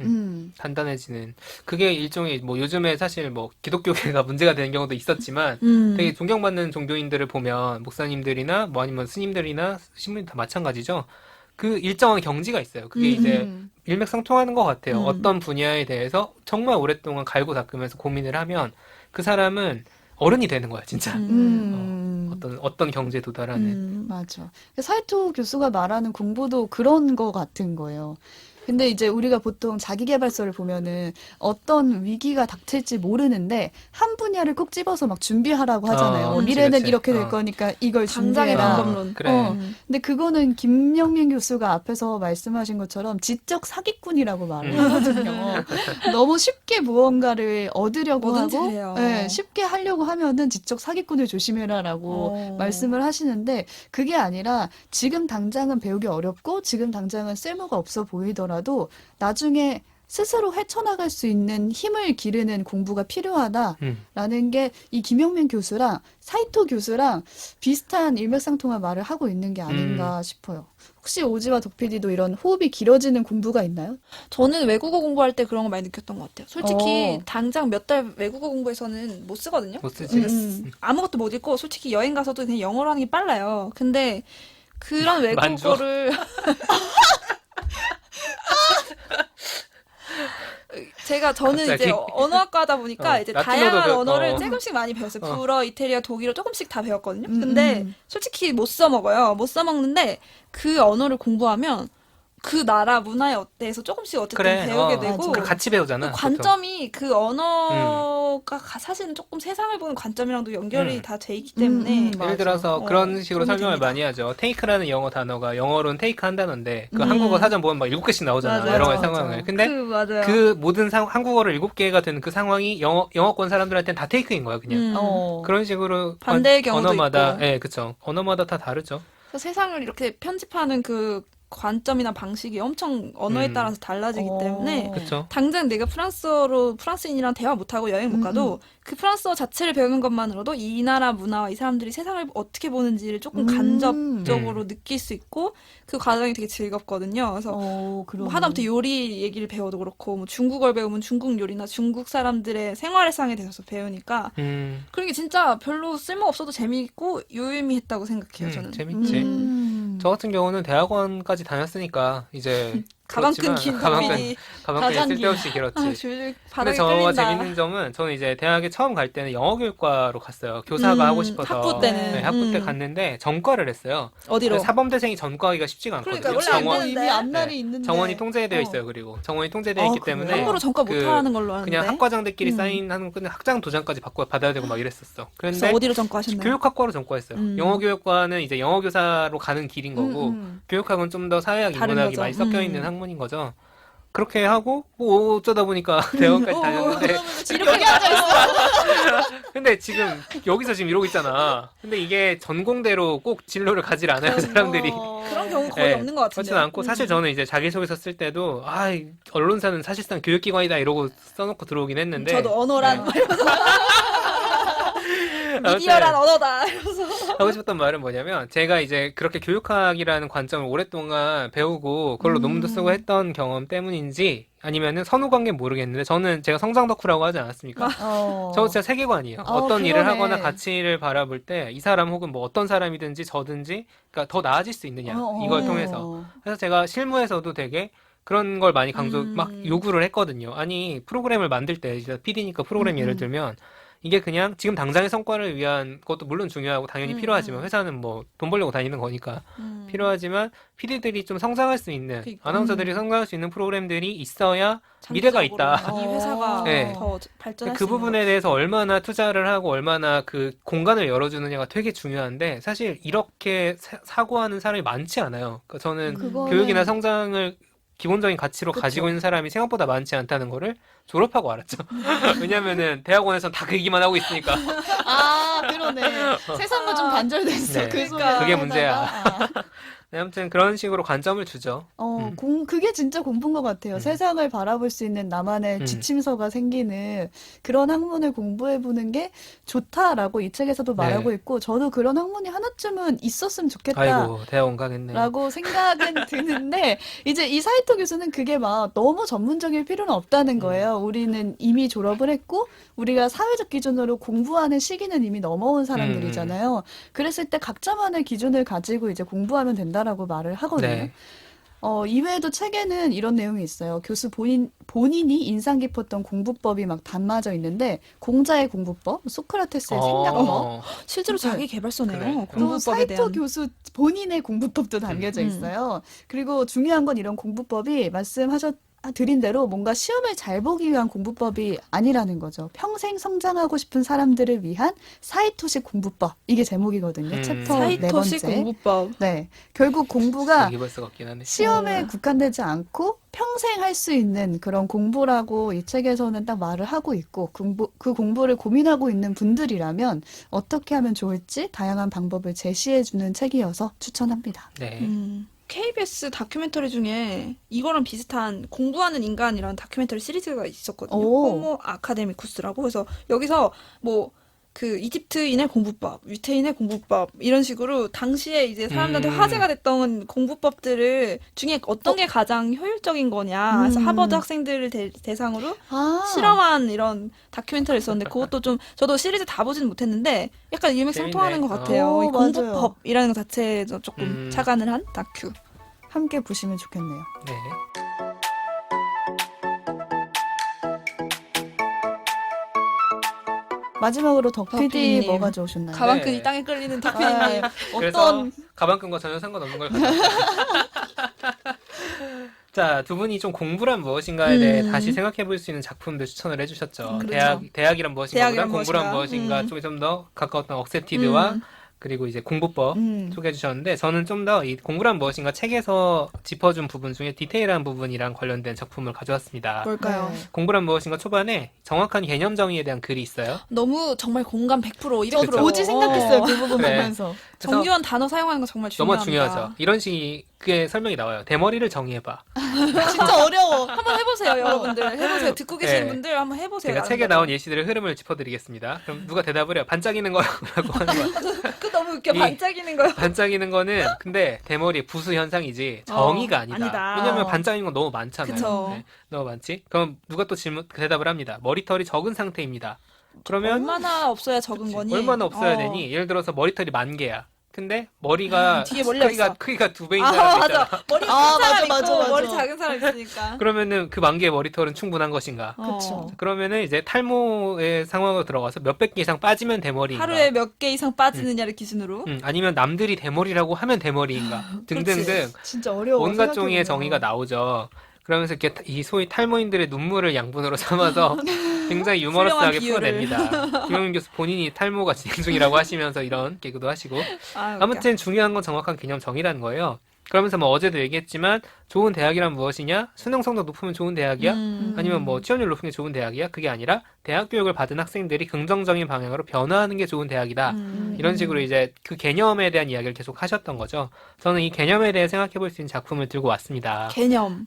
단단해지는 그게 일종의 뭐 요즘에 사실 뭐 기독교계가 문제가 되는 경우도 있었지만 되게 존경받는 종교인들을 보면 목사님들이나 뭐 아니면 스님들이나 신부님 다 마찬가지죠. 그 일정한 경지가 있어요. 그게 이제 일맥상통하는 것 같아요. 어떤 분야에 대해서 정말 오랫동안 갈고 닦으면서 고민을 하면 그 사람은 어른이 되는 거야, 진짜. 어떤 경지에 도달하는. 맞아. 사이토 교수가 말하는 공부도 그런 거 같은 거예요. 근데 이제 우리가 보통 자기계발서를 보면은 어떤 위기가 닥칠지 모르는데 한 분야를 꼭 집어서 막 준비하라고 하잖아요. 그치, 미래는 그치. 이렇게 될 거니까 이걸 당장의 준비해라. 방법론. 그래. 근데 그거는 김영민 교수가 앞에서 말씀하신 것처럼 지적 사기꾼이라고 말을 하거든요. 너무 쉽게 무언가를 얻으려고 뭐든지 하고 해요. 쉽게 하려고 하면은 지적 사기꾼을 조심해라라고 말씀을 하시는데 그게 아니라 지금 당장은 배우기 어렵고 지금 당장은 쓸모가 없어 보이더라도 나중에 스스로 헤쳐나갈 수 있는 힘을 기르는 공부가 필요하다라는 음. 게 이 김영민 교수랑 사이토 교수랑 비슷한 일맥상통한 말을 하고 있는 게 아닌가 싶어요. 혹시 오지와 덕PD도 이런 호흡이 길어지는 공부가 있나요? 저는 외국어 공부할 때 그런 거 많이 느꼈던 것 같아요. 솔직히 어. 당장 몇 달 외국어 공부에서는 못 쓰거든요. 못 쓰지. 아무것도 못 읽고 솔직히 여행 가서도 그냥 영어로 하는 게 빨라요. 근데 그런 만져. 외국어를 저는 갑자기? 이제 언어학과다 보니까 이제 라틴어도 다양한 배웠- 언어를 어. 조금씩 많이 배웠어요. 어. 불어, 이태리어, 독일어 조금씩 다 배웠거든요. 근데 솔직히 못 써먹어요. 못 써먹는데 그 언어를 공부하면 그 나라 문화에 대해서 조금씩 어쨌든 그래. 배우게 어. 되고 그 같이 배우잖아. 그 관점이 그 언어가 사실은 조금 세상을 보는 관점이랑도 연결이 음. 다 돼 있기 때문에 맞아. 예를 들어서 어, 그런 식으로 도움이 설명을 됩니다. 많이 하죠. 테이크라는 영어 단어가 영어로는 테이크 한다는데 그 한국어 사전 보면 막 7개씩 나오잖아. 맞아요. 여러 가지 맞아. 상황을. 근데 맞아요. 그 모든 한국어를 7개가 되는 그 상황이 영어권 사람들한테는 다 테이크인 거야, 그냥. 그런 식으로 반대의 경우도 언어마다 있고. 예, 그쵸. 언어마다 다 다르죠. 그래서 세상을 이렇게 편집하는 그 관점이나 방식이 엄청 언어에 따라서 달라지기 때문에 그쵸. 당장 내가 프랑스인이랑 대화 못하고 여행 못 가도 그 프랑스어 자체를 배우는 것만으로도 이 나라 문화와 이 사람들이 세상을 어떻게 보는지를 조금 간접적으로 느낄 수 있고 그 과정이 되게 즐겁거든요. 그래서 그러네. 뭐 하다못해 요리 얘기를 배워도 그렇고 뭐 중국어를 배우면 중국 요리나 중국 사람들의 생활상에 대해서 배우니까 그런 게 진짜 별로 쓸모 없어도 재미있고 유의미했다고 생각해요. 저는. 재밌지. 저 같은 경우는 대학원까지 다녔으니까 이제 가방 그렇지만 끈긴 가방 덕분이 가방끈이 가장기. 쓸데없이 길었지. 줄줄 근데 바닥에 저가 끌린다. 재밌는 점은 저는 이제 대학에 처음 갈 때는 영어교육과로 갔어요. 교사가 하고 싶어서. 학부 때는. 네, 학부 때 갔는데 전과를 했어요. 어디로? 사범대생이 전과하기가 쉽지가 않거든요. 그러니까 원래 안 정원, 되는데. 이미 앞날이 있는데. 정원이 통제되어 있어요. 그리고 정원이 통제되어 있기 그래요? 때문에 함부로 전과 못 하는 걸로 아는데. 그냥 학과장들끼리 사인하는 건데 학장 도장까지 받아야 되고 막 이랬었어. 그래서 그런데 어디로 전과하셨나요? 교육학과로 전과했어요. 영어교육과는 이제 영어교사로 가는 길인 거고 교육학은 좀 더 사회학, 다른 인문학이 거죠. 많이 섞여 있는 학문인 거죠. 그렇게 하고 뭐 어쩌다 보니까 대학원까지 다녔는데 이렇게 앉아있어. 근데 지금 여기서 지금 이러고 있잖아. 근데 이게 전공대로 꼭 진로를 가지 않아요 사람들이. 그런 경우 거의 네, 없는 것 같은데. 그렇지는 않고 사실 저는 이제 자기소개서 쓸 때도 언론사는 사실상 교육기관이다 이러고 써놓고 들어오긴 했는데 저도 언어란 네. 미디어란 언어다. 이러면서. 하고 싶었던 말은 뭐냐면 제가 이제 그렇게 교육학이라는 관점을 오랫동안 배우고 그걸로 논문도 쓰고 했던 경험 때문인지 아니면은 선후관계는 모르겠는데 저는 제가 성장 덕후라고 하지 않았습니까? 저 진짜 세계관이에요. 어떤 일을 그러네. 하거나 가치를 바라볼 때 이 사람 혹은 뭐 어떤 사람이든지 저든지 그러니까 더 나아질 수 있느냐 이걸 통해서 그래서 제가 실무에서도 되게 그런 걸 많이 막 요구를 했거든요. 아니 프로그램을 만들 때 PD니까 프로그램 예를 들면 이게 그냥 지금 당장의 성과를 위한 것도 물론 중요하고 당연히 필요하지만 회사는 뭐 돈 벌려고 다니는 거니까 필요하지만 PD들이 좀 성장할 수 있는 그러니까. 아나운서들이 성장할 수 있는 프로그램들이 있어야 미래가 있다. 이 회사가 네. 더 발전할 그 수 있는 부분에 대해서 얼마나 투자를 하고 얼마나 그 공간을 열어주느냐가 되게 중요한데 사실 이렇게 사고하는 사람이 많지 않아요. 그러니까 저는 그거는- 교육이나 성장을 기본적인 가치로 그쵸. 가지고 있는 사람이 생각보다 많지 않다는 거를 졸업하고 알았죠. 왜냐면은 대학원에서는 다 그 얘기만 하고 있으니까. 그러네. 세상과 좀 단절됐어. 네. 그 그러니까. 그게 소리를 문제야. 하다가. 네, 아무튼 그런 식으로 관점을 주죠. 그게 진짜 공부인 것 같아요. 세상을 바라볼 수 있는 나만의 지침서가 생기는 그런 학문을 공부해보는 게 좋다라고 이 책에서도 말하고 네. 있고, 저도 그런 학문이 하나쯤은 있었으면 좋겠다. 아이고 대학원 가겠네. 라고 생각은 드는데 이제 이 사이토 교수는 그게 막 너무 전문적일 필요는 없다는 거예요. 우리는 이미 졸업을 했고 우리가 사회적 기준으로 공부하는 시기는 이미 넘어온 사람들이잖아요. 그랬을 때 각자만의 기준을 가지고 이제 공부하면 된다라고 말을 하거든요. 네. 이외에도 책에는 이런 내용이 있어요. 교수 본인이 인상 깊었던 공부법이 막 담아져 있는데, 공자의 공부법, 소크라테스의 생각법, 실제로 자기 개발서네요. 그래. 또 공부법에 사이토 대한. 교수 본인의 공부법도 담겨져 있어요. 그리고 중요한 건 이런 공부법이 드린 대로 뭔가 시험을 잘 보기 위한 공부법이 아니라는 거죠. 평생 성장하고 싶은 사람들을 위한 사이토식 공부법. 이게 제목이거든요. 챕터 네 사이토식 번째. 공부법. 네. 결국 공부가 얘기해볼 수가 없긴 하네. 시험에 국한되지 않고 평생 할 수 있는 그런 공부라고 이 책에서는 딱 말을 하고 있고, 그 공부를 고민하고 있는 분들이라면 어떻게 하면 좋을지 다양한 방법을 제시해주는 책이어서 추천합니다. 네. KBS 다큐멘터리 중에 이거랑 비슷한 공부하는 인간이라는 다큐멘터리 시리즈가 있었거든요. 오. 호모 아카데미쿠스라고. 그래서 여기서 뭐 그 이집트인의 공부법, 유태인의 공부법 이런 식으로 당시에 이제 사람들한테 화제가 됐던 공부법들을 중에 어떤 게 가장 효율적인 거냐. 그래서 하버드 학생들을 대상으로 실험한 이런 다큐멘터리 있었는데 그것도 좀 저도 시리즈 다 보지는 못했는데 약간 일맥상통하는 재밌네. 것 같아요. 오, 이 맞아요. 공부법이라는 것 자체에서 조금 착안을 한 다큐. 함께 보시면 좋겠네요. 네. 마지막으로 덕 PD 덕PD님. 뭐 가져오셨나요? 가방끈이 네. 땅에 끌리는 덕피디님. 그래서 어떤 가방끈과 전혀 상관없는 걸 가져왔어요. 자, 두 분이 좀 공부란 무엇인가에 대해 다시 생각해 볼 수 있는 작품들 추천을 해주셨죠. 그렇죠. 대학이란 무엇인가보다 대학이란 공부란 무엇인가. 무엇인가 쪽에 좀 더 가까웠던 억셉티드와 그리고 이제 공부법 소개해 주셨는데 저는 좀 더 이 공부란 무엇인가 책에서 짚어준 부분 중에 디테일한 부분이랑 관련된 작품을 가져왔습니다. 뭘까요? 네. 공부란 무엇인가 초반에 정확한 개념 정의에 대한 글이 있어요. 너무 정말 공감 100%, 200%. 그쵸. 오지 생각했어요. 그 부분 그래. 보면서. 그래서 정교한 단어 사용하는 거 정말 너무 중요합니다. 중요하죠. 이런 식의 설명이 나와요. 대머리를 정의해봐. 진짜 어려워. 한번 해보세요, 여러분들. 해보세요. 듣고 계시는 네. 분들 한번 해보세요. 제가 책에 나온 예시들의 흐름을 짚어드리겠습니다. 그럼 누가 대답을 해요. 반짝이는 거라고 하는 거야. 그 너무 웃겨. 이- 반짝이는 거요. 반짝이는 거는 근데 대머리 부수 현상이지 정의가 아니다. 아니다. 왜냐면 반짝이는 건 너무 많잖아요. 그쵸. 네, 너무 많지. 그럼 누가 또 대답을 합니다. 머리털이 적은 상태입니다. 그러면 얼마나 없어야 적은 거니? 얼마나 없어야 되니? 예를 들어서 머리털이 10,000개야. 근데 머리가 뒤에 몰려 있어. 크기가 2배인 아, 사람이 있잖아. 맞아. 머리 큰 아, 사람 맞아, 있고 맞아. 머리 작은 사람 있으니까. 그러면은 그 10,000개의 머리털은 충분한 것인가? 그쵸. 그러면은 이제 탈모의 상황으로 들어가서 몇백 개 이상 빠지면 대머리인가? 하루에 몇 개 이상 빠지느냐를 기준으로. 아니면 남들이 대머리라고 하면 대머리인가? 등등등 진짜 어려워. 온갖 종류의 생각해보면. 정의가 나오죠. 그러면서 이렇게 이 소위 탈모인들의 눈물을 양분으로 삼아서 굉장히 유머러스하게 훌륭한 비유를. 풀어냅니다. 김용민 교수 본인이 탈모가 진행 중이라고 하시면서 이런 개그도 하시고 아, 아무튼 중요한 건 정확한 개념 정의라는 거예요. 그러면서 뭐 어제도 얘기했지만 좋은 대학이란 무엇이냐? 수능 성적 높으면 좋은 대학이야? 아니면 뭐 취업률 높은 게 좋은 대학이야? 그게 아니라 대학 교육을 받은 학생들이 긍정적인 방향으로 변화하는 게 좋은 대학이다. 이런 식으로 이제 그 개념에 대한 이야기를 계속 하셨던 거죠. 저는 이 개념에 대해 생각해 볼 수 있는 작품을 들고 왔습니다. 개념.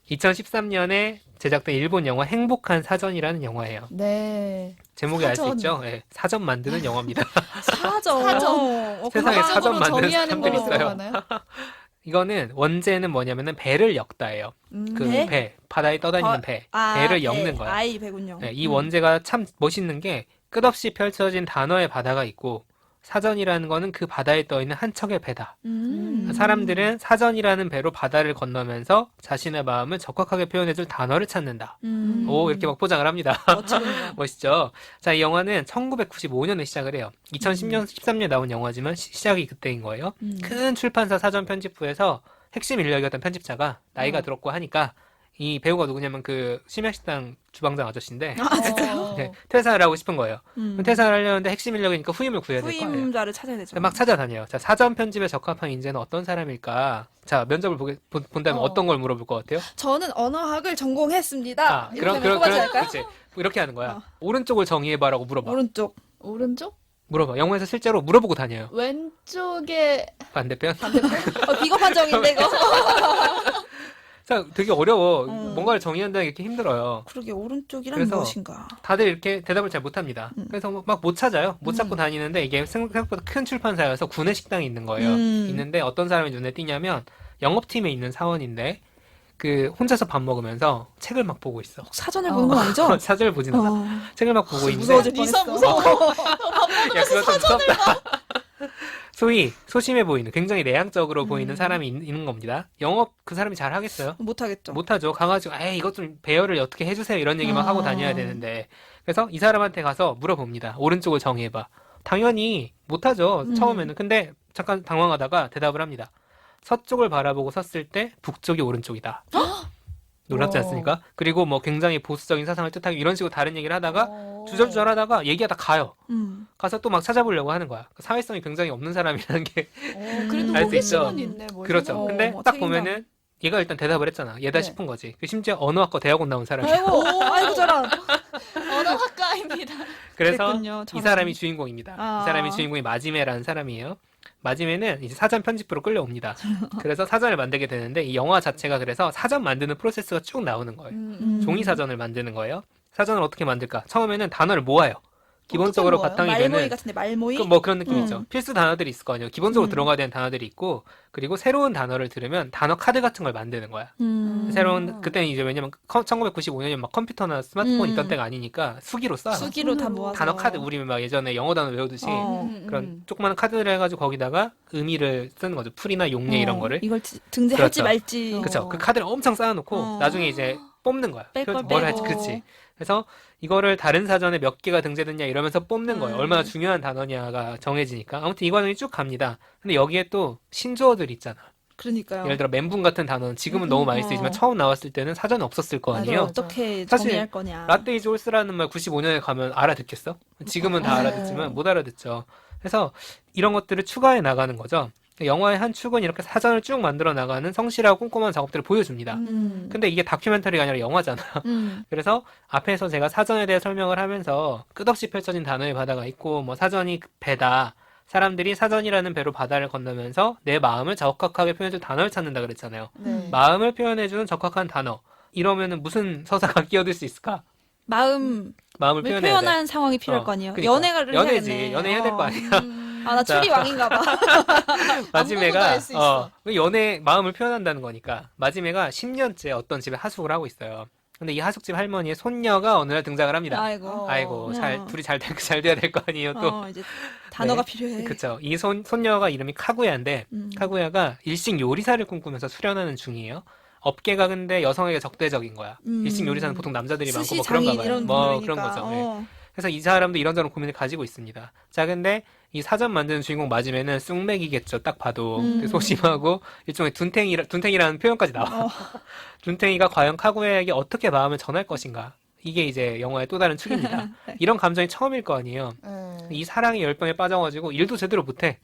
2013년에 제작된 일본 영화 행복한 사전이라는 영화예요. 네. 제목이 알 수 사전. 있죠? 네, 사전 만드는 영화입니다. 사전. 세상에 그거는 사전 만드는 정의하는 사람들이 걸로 있어요. 들어가나요? 이거는 원제는 뭐냐면은 배를 엮다예요. 그 배? 배, 바다에 떠다니는 배, 배를 엮는 거야. 아이 배군요. 네, 이 원제가 참 멋있는 게 끝없이 펼쳐진 단어의 바다가 있고 사전이라는 거는 그 바다에 떠 있는 한 척의 배다. 사람들은 사전이라는 배로 바다를 건너면서 자신의 마음을 적확하게 표현해줄 단어를 찾는다. 오, 이렇게 막 포장을 합니다. 멋지군요. 멋있죠? 자, 이 영화는 1995년에 시작을 해요. 2010년, 13년에 나온 영화지만 시작이 그때인 거예요. 큰 출판사 사전 편집부에서 핵심 인력이었던 편집자가 나이가 들었고 하니까 이 배우가 누구냐면 그 심야식당 주방장 아저씨인데 어. 네, 퇴사를 하고 싶은 거예요. 그럼 퇴사를 하려는데 핵심 인력이니까 후임을 구해야 될 거 아니에요. 후임자를 찾아야 되죠. 막 찾아다녀요. 자, 사전 편집에 적합한 인재는 어떤 사람일까? 자, 면접을 본다면 어떤 걸 물어볼 것 같아요? 저는 언어학을 전공했습니다. 아, 이렇게 하면 뽑아지 않을까요? 그렇지. 이렇게 하는 거야. 오른쪽을 정의해봐라고 물어봐. 오른쪽. 오른쪽? 물어봐. 영화에서 실제로 물어보고 다녀요. 왼쪽에 반대편. 비겁한 정인데 이거. 자, 되게 어려워. 뭔가를 정의한다는 게 이렇게 힘들어요. 그러게 오른쪽이란 그래서 무엇인가. 다들 이렇게 대답을 잘 못합니다. 그래서 막 못 찾아요. 못 찾고 다니는데 이게 생각보다 큰 출판사여서 구내 식당이 있는 거예요. 있는데 어떤 사람이 눈에 띄냐면 영업팀에 있는 사원인데 그 혼자서 밥 먹으면서 책을 막 보고 있어. 사전을 보는 건 아니죠? 사전을 보지는 않아. 책을 막 보고 있는데 무서워질 뻔했어. 무서워. 야, 그거 좀 무섭다. 소위 소심해 보이는 굉장히 내향적으로 보이는 사람이 있는 겁니다. 영업 그 사람이 잘 하겠어요? 못하겠죠. 못하죠. 가가지고 에이 이것 좀 배열을 어떻게 해주세요 이런 얘기만 하고 다녀야 되는데 그래서 이 사람한테 가서 물어봅니다. 오른쪽을 정의해봐. 당연히 못하죠. 처음에는. 근데 잠깐 당황하다가 대답을 합니다. 서쪽을 바라보고 섰을 때 북쪽이 오른쪽이다. 놀랍지 않습니까? 그리고 뭐 굉장히 보수적인 사상을 뜻하고 이런 식으로 다른 얘기를 하다가 주절주절 하다가 얘기하다 가요. 가서 또 막 찾아보려고 하는 거야. 사회성이 굉장히 없는 사람이라는 게 그래도 알수 있죠. 호기심은 있네. 뭐 그렇죠. 어, 근데 뭐 딱 책임감. 보면은 얘가 일단 대답을 했잖아. 얘다 네. 싶은 거지. 심지어 언어학과 대학원 나온 사람이야. 아이고 저런. 언어학과입니다. 그래서 그랬군요. 이 저런. 사람이 주인공입니다. 아. 이 사람이 주인공이 마지메라는 사람이에요. 마지막에는 이제 사전 편집부로 끌려옵니다. 그래서 사전을 만들게 되는데 이 영화 자체가 그래서 사전 만드는 프로세스가 쭉 나오는 거예요. 종이 사전을 만드는 거예요. 사전을 어떻게 만들까? 처음에는 단어를 모아요. 기본적으로 모아요? 바탕이 말모이 되는 같은데 말모이? 뭐 그런 느낌이죠. 필수 단어들이 있을 거 아니에요. 기본적으로 음. 들어가야 되는 단어들이 있고 그리고 새로운 단어를 들으면 단어 카드 같은 걸 만드는 거야. 새로운 그때는 이제 왜냐면 1995년이면 막 컴퓨터나 스마트폰 있던 때가 아니니까 수기로 써. 수기로 다 모아서 단어 카드 우리 막 예전에 영어 단어 외우듯이 그런 조그마한 카드를 해가지고 거기다가 의미를 쓰는 거죠. 풀이나 용례 이런 거를. 이걸 등재할지 그렇죠. 말지. 그렇죠. 그 카드를 엄청 쌓아놓고 나중에 이제 뽑는 거야. 뺄걸 뭘 빼고. 할지, 그렇지. 그래서 이거를 다른 사전에 몇 개가 등재됐냐 이러면서 뽑는 거예요. 얼마나 중요한 단어냐가 정해지니까. 아무튼 이 과정이 쭉 갑니다. 근데 여기에 또 신조어들 있잖아. 그러니까요. 예를 들어 멘붕 같은 단어는 지금은 너무 많이 쓰이지만 처음 나왔을 때는 사전에 없었을 거 맞아, 아니에요. 어떻게 사실 정의할 거냐. 라떼 이즈 홀스라는 말 95년에 가면 알아듣겠어? 지금은 다 알아듣지만 못 알아듣죠. 그래서 이런 것들을 추가해 나가는 거죠. 영화의 한 축은 이렇게 사전을 쭉 만들어 나가는 성실하고 꼼꼼한 작업들을 보여줍니다. 근데 이게 다큐멘터리가 아니라 영화잖아. 그래서 앞에서 제가 사전에 대해 설명을 하면서 끝없이 펼쳐진 단어의 바다가 있고 뭐 사전이 배다. 사람들이 사전이라는 배로 바다를 건너면서 내 마음을 적확하게 표현해줄 단어를 찾는다 그랬잖아요. 네. 마음을 표현해주는 적확한 단어. 이러면은 무슨 서사가 끼어들 수 있을까? 마음을 마음을 표현해야 돼. 표현하는 상황이 필요할 거 아니에요. 그러니까. 연애를 연애지. 해야겠네. 연애해야 될 거 아니야. 아, 나 추리 왕인가 봐. 마지막가 알수 있어. 연애 마음을 표현한다는 거니까 마지막가 10년째 어떤 집에 하숙을 하고 있어요. 근데 이 하숙집 할머니의 손녀가 어느 날 등장을 합니다. 아이고. 아이고 둘이 잘 돼야 될 거 아니에요 또. 이제 단어가 네. 필요해. 그쵸. 이 손녀가 이름이 카구야인데 카구야가 일식 요리사를 꿈꾸면서 수련하는 중이에요. 업계가 근데 여성에게 적대적인 거야. 일식 요리사는 보통 남자들이 많고 스시 뭐 그런가 장인 봐요. 이런 뭐 분들이니까. 그런 거죠. 네. 그래서 이 사람도 이런저런 고민을 가지고 있습니다. 자, 근데 이 사전 만드는 주인공 마지막에는 쑥맥이겠죠. 딱 봐도 되게 소심하고 일종의 둔탱이라는 표현까지 나와. 둔탱이가 과연 카구야에게 어떻게 마음을 전할 것인가? 이게 이제 영화의 또 다른 축입니다. 이런 감정이 처음일 거 아니에요. 이 사랑의 열병에 빠져가지고 일도 제대로 못해.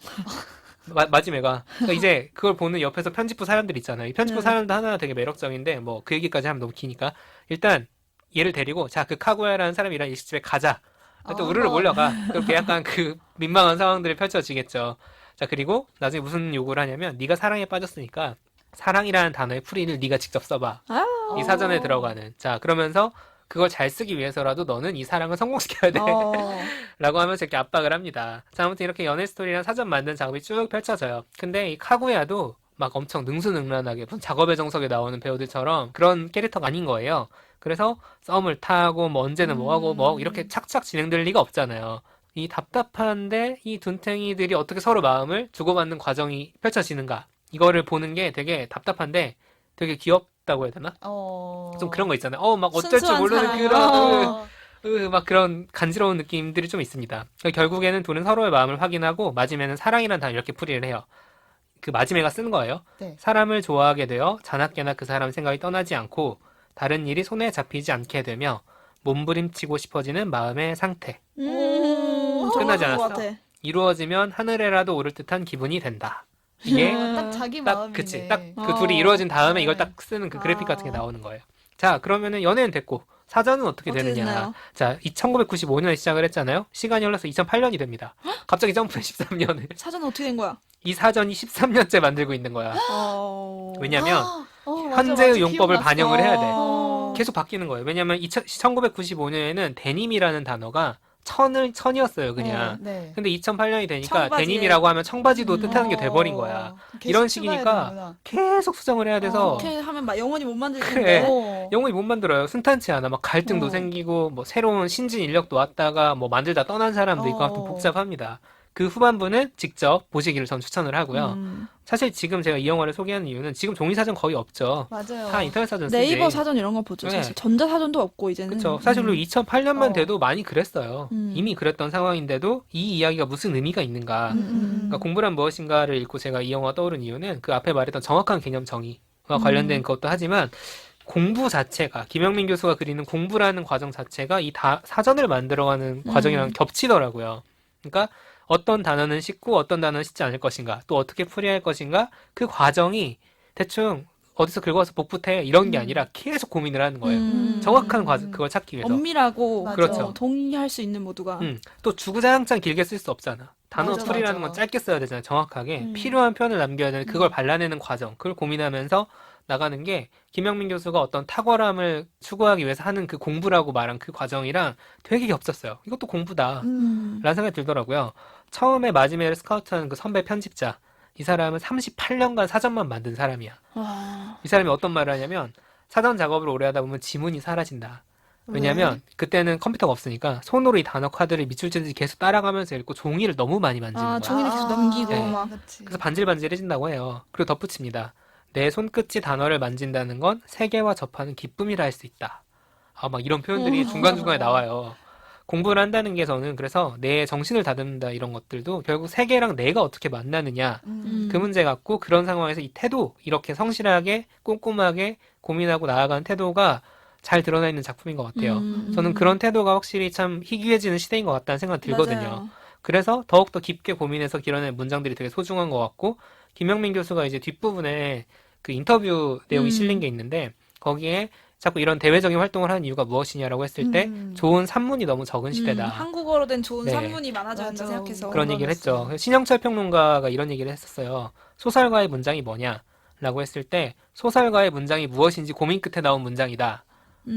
마지막가 그러니까 이제 그걸 보는 옆에서 편집부 사람들 있잖아요. 이 편집부 사람들 하나 되게 매력적인데 뭐 그 얘기까지 하면 너무 기니까 일단 얘를 데리고 자 그 카구야라는 사람이랑 일식집에 가자. 또 우르르 몰려가. 그렇게 약간 그 민망한 상황들이 펼쳐지겠죠. 자 그리고 나중에 무슨 요구를 하냐면 네가 사랑에 빠졌으니까 사랑이라는 단어의 풀이를 네가 직접 써봐. 이 사전에 들어가는. 자 그러면서 그걸 잘 쓰기 위해서라도 너는 이 사랑을 성공시켜야 돼. 라고 하면서 이렇게 압박을 합니다. 자, 아무튼 이렇게 연애 스토리랑 사전 만든 작업이 쭉 펼쳐져요. 근데 이 카구야도 막 엄청 능수능란하게 무슨 작업의 정석에 나오는 배우들처럼 그런 캐릭터가 아닌 거예요. 그래서 썸을 타고 뭐 언제는 뭐 하고 뭐 이렇게 착착 진행될 리가 없잖아요. 이 답답한데 이 둔탱이들이 어떻게 서로 마음을 주고받는 과정이 펼쳐지는가. 이거를 보는 게 되게 답답한데 되게 귀엽다고 해야 되나? 좀 그런 거 있잖아요. 막 어쩔 줄 순수한 모르는 사랑. 그런 막 그런 간지러운 느낌들이 좀 있습니다. 그러니까 결국에는 둘은 서로의 마음을 확인하고 마지막에는 사랑이라는 단어 이렇게 풀이를 해요. 그 마지막가 쓰는 거예요. 네. 사람을 좋아하게 되어 자나깨나 그 사람 생각이 떠나지 않고 다른 일이 손에 잡히지 않게 되며 몸부림치고 싶어지는 마음의 상태. 끝나지 좋아하는 것 않았어. 같아. 이루어지면 하늘에라도 오를 듯한 기분이 된다. 이게 딱 자기 딱 마음이네. 그치 딱 그 둘이 이루어진 다음에 이걸 딱 쓰는 그 그래픽 아. 같은 게 나오는 거예요. 자 그러면은 연애는 됐고 사전은 어떻게 어떻게 되느냐. 됐나요? 자 1995년에 시작을 했잖아요. 시간이 흘러서 2008년이 됩니다. 갑자기 점프해 13년을. 사전은 어떻게 된 거야? 이 사전이 13년째 만들고 있는 거야. 왜냐면 맞아, 현재의 맞아. 용법을 기억났어. 반영을 해야 돼. 계속 바뀌는 거예요. 왜냐면 1995년에는 데님이라는 단어가 천이었어요 그냥. 네. 근데 2008년이 되니까 청바지에. 데님이라고 하면 청바지도 뜻하는 게 돼버린 거야. 계속 이런 추가해야 식이니까 되는구나. 계속 수정을 해야 돼서 이렇게 하면 막 영원히 못 만들 그래. 텐데. 영혼이 못 만들어요. 순탄치 않아. 막 갈등도 어. 생기고 뭐 새로운 신진 인력도 왔다가 뭐 만들다 떠난 사람도 있고 하여튼 복잡합니다. 그 후반부는 직접 보시기를 전 추천을 하고요. 사실 지금 제가 이 영화를 소개하는 이유는 지금 종이사전 거의 없죠. 맞아요. 다 인터넷 사전 쓰지. 네이버 사전 이런 거 보죠. 네. 사실 전자사전도 없고 이제는. 그렇죠. 사실로 2008년만 어. 돼도 많이 그랬어요. 음. 이미 그랬던 상황인데도 이 이야기가 무슨 의미가 있는가. 그러니까 공부란 무엇인가를 읽고 제가 이 영화가 떠오른 이유는 그 앞에 말했던 정확한 개념 정의와 관련된 것도 하지만 공부 자체가 김영민 교수가 그리는 공부라는 과정 자체가 이 사전을 만들어가는 과정이랑 겹치더라고요. 그러니까 어떤 단어는 쉽고 어떤 단어는 쉽지 않을 것인가 또 어떻게 풀이할 것인가 그 과정이 대충 어디서 긁어서 복붙해 이런 게 아니라 계속 고민을 하는 거예요. 정확한 그걸 찾기 위해서. 엄밀하고 맞아. 그렇죠. 동의할 수 있는 모두가. 또 주구장창 길게 쓸 수 없잖아. 단어 맞아, 풀이라는 맞아. 건 짧게 써야 되잖아요. 정확하게. 필요한 표현을 남겨야 되는데 그걸 발라내는 과정. 그걸 고민하면서 나가는 게 김영민 교수가 어떤 탁월함을 추구하기 위해서 하는 그 공부라고 말한 그 과정이랑 되게 겹쳤어요. 이것도 공부다. 라는 생각이 들더라고요. 처음에 마지막에 스카우트하는 그 선배 편집자. 이 사람은 38년간 사전만 만든 사람이야. 와. 이 사람이 어떤 말을 하냐면 사전 작업을 오래 하다 보면 지문이 사라진다. 왜냐면 그때는 컴퓨터가 없으니까 손으로 이 단어 카드를 밑줄 치듯이 계속 따라가면서 읽고 종이를 너무 많이 만지는 거야. 종이를 계속 넘기고 네. 막. 그치. 그래서 반질반질해진다고 해요. 그리고 덧붙입니다. 내 손끝이 단어를 만진다는 건 세계와 접하는 기쁨이라 할 수 있다. 막 이런 표현들이 중간중간에 나와요. 공부를 한다는 게 저는 그래서 내 정신을 다듬는다 이런 것들도 결국 세계랑 내가 어떻게 만나느냐 그 문제 같고 그런 상황에서 이 태도 이렇게 성실하게 꼼꼼하게 고민하고 나아가는 태도가 잘 드러나 있는 작품인 것 같아요. 저는 그런 태도가 확실히 참 희귀해지는 시대인 것 같다는 생각이 들거든요. 맞아요. 그래서 더욱더 깊게 고민해서 길어낸 문장들이 되게 소중한 것 같고 김영민 교수가 이제 뒷부분에 그 인터뷰 내용이 실린 게 있는데 거기에 자꾸 이런 대외적인 활동을 하는 이유가 무엇이냐라고 했을 때 좋은 산문이 너무 적은 시대다. 한국어로 된 좋은 네. 산문이 많아져야 한다 맞아. 생각해서. 그런 얘기를 했죠. 신영철 평론가가 이런 얘기를 했었어요. 소설가의 문장이 뭐냐라고 했을 때 소설가의 문장이 무엇인지 고민 끝에 나온 문장이다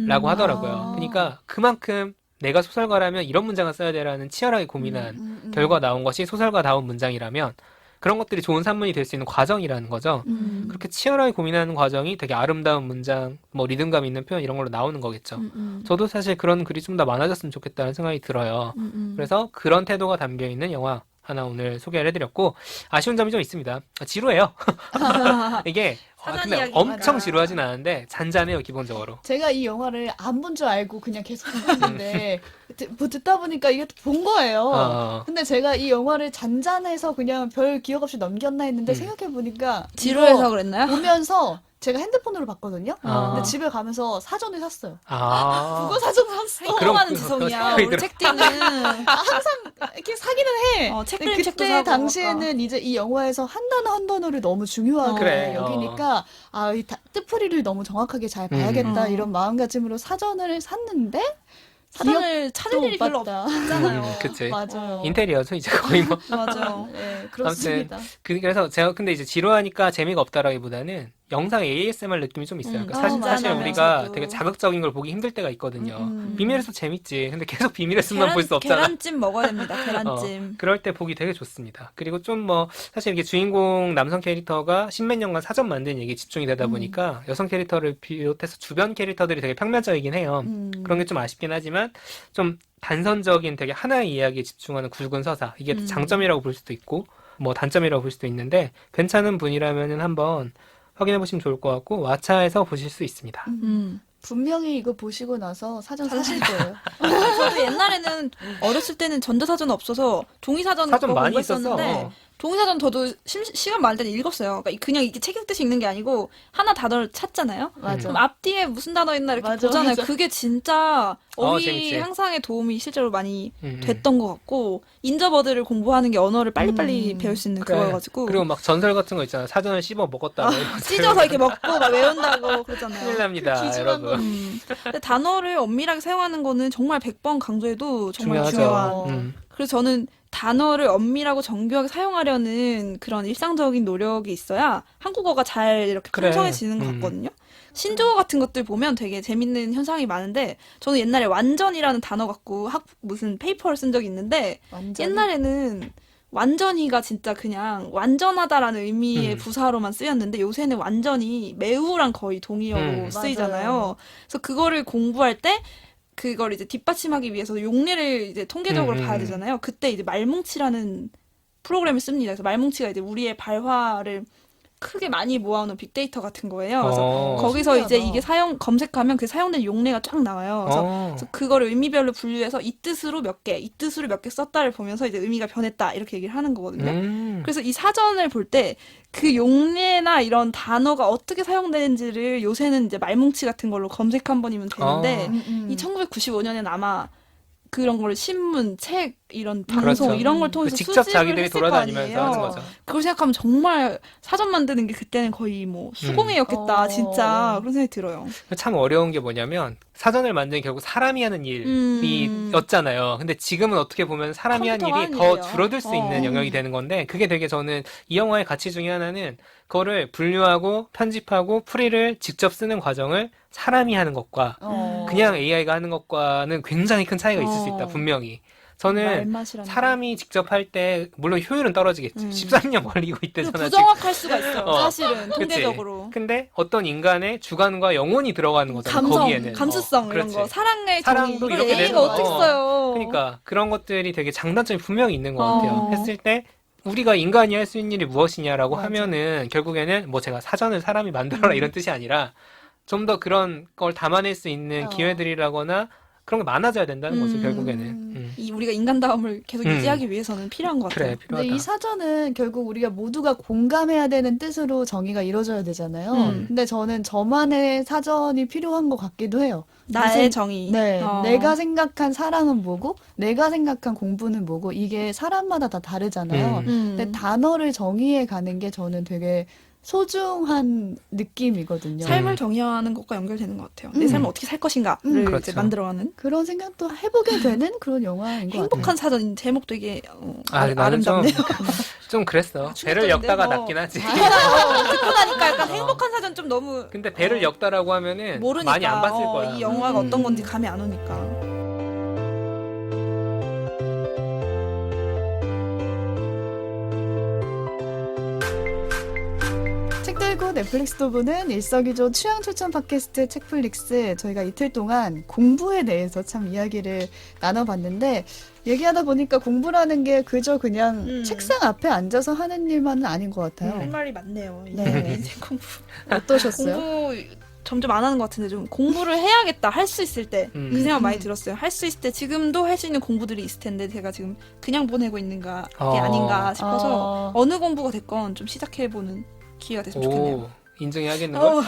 라고 하더라고요. 그러니까 그만큼 내가 소설가라면 이런 문장을 써야 되라는 치열하게 고민한 결과 나온 것이 소설가다운 문장이라면 그런 것들이 좋은 산문이 될 수 있는 과정이라는 거죠. 그렇게 치열하게 고민하는 과정이 되게 아름다운 문장, 뭐 리듬감 있는 표현 이런 걸로 나오는 거겠죠. 저도 사실 그런 글이 좀 더 많아졌으면 좋겠다는 생각이 들어요. 그래서 그런 태도가 담겨 있는 영화 하나 오늘 소개를 해드렸고 아쉬운 점이 좀 있습니다. 지루해요. 이게 사전 근데 이야기니까. 엄청 지루하진 않은데 잔잔해요 기본적으로. 제가 이 영화를 안 본 줄 알고 그냥 계속 보고 있는데 듣다 보니까 이게 본 거예요. 어. 근데 제가 이 영화를 잔잔해서 그냥 별 기억 없이 넘겼나 했는데 생각해 보니까 지루해서 그랬나요? 보면서 제가 핸드폰으로 봤거든요. 아. 근데 집에 가면서 사전을 샀어요. 아. 국어 사전을 샀어. 그럼 하는 그- 지성이야. 그거 우리 책띠는 이렇게 사기는 해. 책 근데 그림 책도 그때 사고 당시에는 이제 이 영화에서 한 단어 한 단어를 너무 중요하게 그래, 여기니까 이 뜻풀이를 너무 정확하게 잘 봐야겠다 이런 마음가짐으로 사전을 샀는데 사전을 찾을 일이 별로 없다. 없잖아요. 그치. 맞아요. 인테리어죠 이제 거의 뭐. 맞아요. 네, 그렇습니다. 그래서 제가 근데 이제 지루하니까 재미가 없다라기보다는 영상 ASMR 느낌이 좀 있어요. 그러니까 사실 맞아요. 우리가 저도. 되게 자극적인 걸 보기 힘들 때가 있거든요. 비밀의 숲 재밌지. 근데 계속 비밀의 숲만 볼 수 없잖아. 계란찜 먹어야 됩니다. 계란찜. 그럴 때 보기 되게 좋습니다. 그리고 좀 뭐 사실 이게 주인공 남성 캐릭터가 십몇 년간 사전 만든 얘기에 집중이 되다 보니까 여성 캐릭터를 비롯해서 주변 캐릭터들이 되게 평면적이긴 해요. 그런 게 좀 아쉽긴 하지만 좀 단선적인 되게 하나의 이야기에 집중하는 굵은 서사. 이게 장점이라고 볼 수도 있고 뭐 단점이라고 볼 수도 있는데 괜찮은 분이라면은 한번 확인해 보시면 좋을 것 같고 왓챠에서 보실 수 있습니다. 분명히 이거 보시고 나서 사전 사실 거예요. 저도 옛날에는 어렸을 때는 전자사전 없어서 종이사전 사전 많이 공부했었는데 있었어. 종이사전 저도 시간 많을 때는 읽었어요. 그러니까 그냥 이게 책 읽듯이 읽는 게 아니고 하나 단어를 찾잖아요. 맞아. 그럼 앞뒤에 무슨 단어 있나 이렇게 맞아, 보잖아요. 맞아. 그게 진짜 어휘 재밌지. 향상에 도움이 실제로 많이 음. 됐던 것 같고 인저버드를 공부하는 게 언어를 빨리빨리 배울 수 있는 그래. 그거여가지고 그리고 막 전설 같은 거 있잖아. 사전을 씹어 먹었다. 뭐 이런 찢어서 이렇게 먹고 막 외운다고 그러잖아요. 큰일 납니다, 기준한 여러분. 근데 단어를 엄밀하게 사용하는 거는 정말 100번 강조해도 정말 중요하죠. 중요한. 음. 그래서 저는 단어를 엄밀하고 정교하게 사용하려는 그런 일상적인 노력이 있어야 한국어가 잘 이렇게 그래. 풍성해지는 것 같거든요. 신조어 같은 것들 보면 되게 재밌는 현상이 많은데 저는 옛날에 완전이라는 단어 갖고 무슨 페이퍼를 쓴 적이 있는데 완전 옛날에는 완전히가 진짜 그냥 완전하다라는 의미의 부사로만 쓰였는데 요새는 완전히 매우랑 거의 동의어로 쓰이잖아요. 맞아요. 그래서 그거를 공부할 때 그걸 이제 뒷받침하기 위해서 용례를 이제 통계적으로 봐야 되잖아요. 그때 이제 말뭉치라는 프로그램을 씁니다. 그래서 말뭉치가 이제 우리의 발화를 크게 많이 모아놓은 빅데이터 같은 거예요. 그래서 거기서 신기하다. 이제 이게 검색하면 그 사용된 용례가 쫙 나와요. 그래서 그거를 의미별로 분류해서 이 뜻으로 몇 개, 이 뜻으로 몇 개 썼다를 보면서 이제 의미가 변했다 이렇게 얘기를 하는 거거든요. 그래서 이 사전을 볼 때 그 용례나 이런 단어가 어떻게 사용되는지를 요새는 이제 말뭉치 같은 걸로 검색 한 번이면 되는데 이 1995년에는 아마 그런 걸 신문, 책, 이런 방송 그렇죠. 이런 걸 통해서 직접 수집을 자기들이 했을 돌아다니면서 거 하는 아니에요. 거죠. 그걸 생각하면 정말 사전 만드는 게 그때는 거의 뭐 수공예였겠다, 진짜 그런 생각이 들어요. 참 어려운 게 뭐냐면 사전을 만드는 게 결국 사람이 하는 일이었잖아요. 근데 지금은 어떻게 보면 사람이 한 컴퓨터가 일이 하는 더 일이에요. 줄어들 수 있는 영역이 되는 건데 그게 되게 저는 이 영화의 가치 중에 하나는 그거를 분류하고 편집하고 풀이를 직접 쓰는 과정을 사람이 하는 것과 그냥 AI가 하는 것과는 굉장히 큰 차이가 있을 수 있다, 분명히. 저는 말맛이라는 사람이 직접 할 때 물론 효율은 떨어지겠지. 13년 걸리고 게. 그리고 있대잖아. 부정확할 수가 있어요. 어. 사실은 그치. 통계적으로. 근데 어떤 인간의 주관과 영혼이 들어가는 거잖아. 감성, 거기에는. 감수성 이런 그렇지. 거, 사랑의 정의 사랑도 이걸 이렇게 AI가 되는 어떻게 거. 써요? 그러니까 그런 것들이 되게 장단점이 분명히 있는 것 같아요. 어. 했을 때 우리가 인간이 할 수 있는 일이 무엇이냐라고 맞아. 하면은 결국에는 뭐 제가 사전을 사람이 만들어라 이런 뜻이 아니라 좀 더 그런 걸 담아낼 수 있는 기회들이라거나 그런 게 많아져야 된다는 거죠, 결국에는. 이 우리가 인간다움을 계속 유지하기 위해서는 필요한 것 같아요. 그래, 필요하다. 근데 이 사전은 결국 우리가 모두가 공감해야 되는 뜻으로 정의가 이루어져야 되잖아요. 근데 저는 저만의 사전이 필요한 것 같기도 해요. 나의 무슨- 정의. 네, 어. 내가 생각한 사랑은 뭐고, 내가 생각한 공부는 뭐고, 이게 사람마다 다 다르잖아요. 근데 단어를 정의해 가는 게 저는 되게 소중한 느낌이거든요. 삶을 정의하는 것과 연결되는 것 같아요. 내 삶을 어떻게 살 것인가를 이제 그렇죠. 만들어가는. 그런 생각도 해보게 되는 그런 영화인 것 같아요. 행복한 사전 제목도 이게 나는 좀, 아름답네요. 좀 그랬어. 배를 역다가 낫긴 하지. 듣고 나니까 약간 행복한 사전 좀 너무 근데 배를 역다라고 하면은 모르니까 많이 안 봤을 거야. 이 영화가 어떤 건지 감이 안 오니까. 책 들고 넷플릭스도 보는 일석이조 취향 추천 팟캐스트 책플릭스. 저희가 이틀 동안 공부에 대해서 참 이야기를 나눠봤는데 얘기하다 보니까 공부라는 게 그저 그냥 책상 앞에 앉아서 하는 일만은 아닌 것 같아요. 할 말이 많네요. 네. 인생 공부. 어떠셨어요? 공부 점점 안 하는 것 같은데 좀 공부를 해야겠다. 할 수 있을 때. 그 생각 많이 들었어요. 할 수 있을 때 지금도 할 수 있는 공부들이 있을 텐데 제가 지금 그냥 보내고 있는 게 아닌가 싶어서 어느 공부가 됐건 좀 시작해보는 기회가 됐으면 좋겠네요. 오, 인정해야겠는 걸?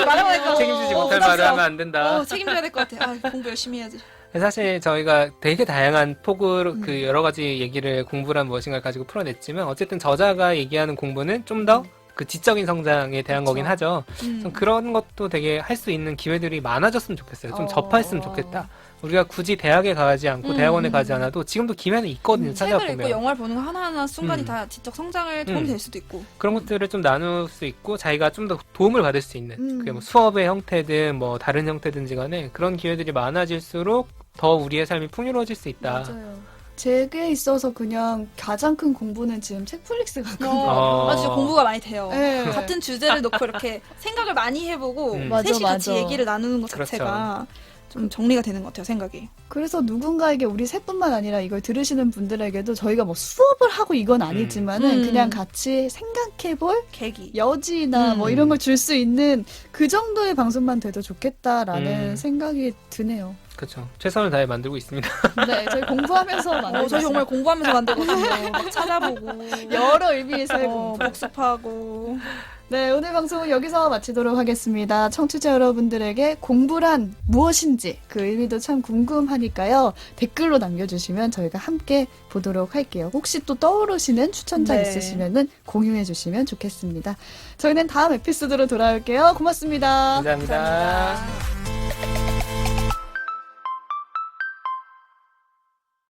말하니까 책임지지 못할 말을 하면 안 된다. 책임져야 될 것 같아. 공부 열심히 해야지. 사실 저희가 되게 다양한 폭으로 그 여러 가지 얘기를 공부란 무엇인가를 가지고 풀어냈지만 어쨌든 저자가 얘기하는 공부는 좀 더 그 지적인 성장에 대한 거긴 하죠. 좀 그런 것도 되게 할 수 있는 기회들이 많아졌으면 좋겠어요. 좀 접했으면 좋겠다. 우리가 굳이 대학에 가지 않고 대학원에 가지 않아도 지금도 기회는 있거든요. 책을 읽고 찾아보면. 영화를 보는 거 하나하나 순간이 다 지적 성장에 도움이 될 수도 있고. 그런 것들을 좀 나눌 수 있고 자기가 좀 더 도움을 받을 수 있는 그게 뭐 수업의 형태든 뭐 다른 형태든지 간에 그런 기회들이 많아질수록 더 우리의 삶이 풍요로워질 수 있다. 맞아요. 제게 있어서 그냥 가장 큰 공부는 지금 책플릭스 같거든요. 아, 진짜 공부가 많이 돼요. 네. 같은 주제를 놓고 이렇게 생각을 많이 해보고 맞아, 셋이 같이 맞아. 얘기를 나누는 것 그렇죠. 자체가 좀 정리가 되는 것 같아요, 생각이. 그래서 누군가에게 우리 셋뿐만 아니라 이걸 들으시는 분들에게도 저희가 뭐 수업을 하고 이건 아니지만은 그냥 같이 생각해볼 계기. 여지나 뭐 이런 걸 줄 수 있는 그 정도의 방송만 돼도 좋겠다라는 생각이 드네요. 그렇죠. 최선을 다해 만들고 있습니다. 네, 저희 공부하면서 만들고 저 정말 있어요. 공부하면서 만들거든요. 막 찾아보고. 여러 의미에서의 공부. 복습하고. 네, 오늘 방송은 여기서 마치도록 하겠습니다. 청취자 여러분들에게 공부란 무엇인지 그 의미도 참 궁금하니까요. 댓글로 남겨주시면 저희가 함께 보도록 할게요. 혹시 또 떠오르시는 추천자 네. 있으시면 공유해 주시면 좋겠습니다. 저희는 다음 에피소드로 돌아올게요. 고맙습니다. 감사합니다.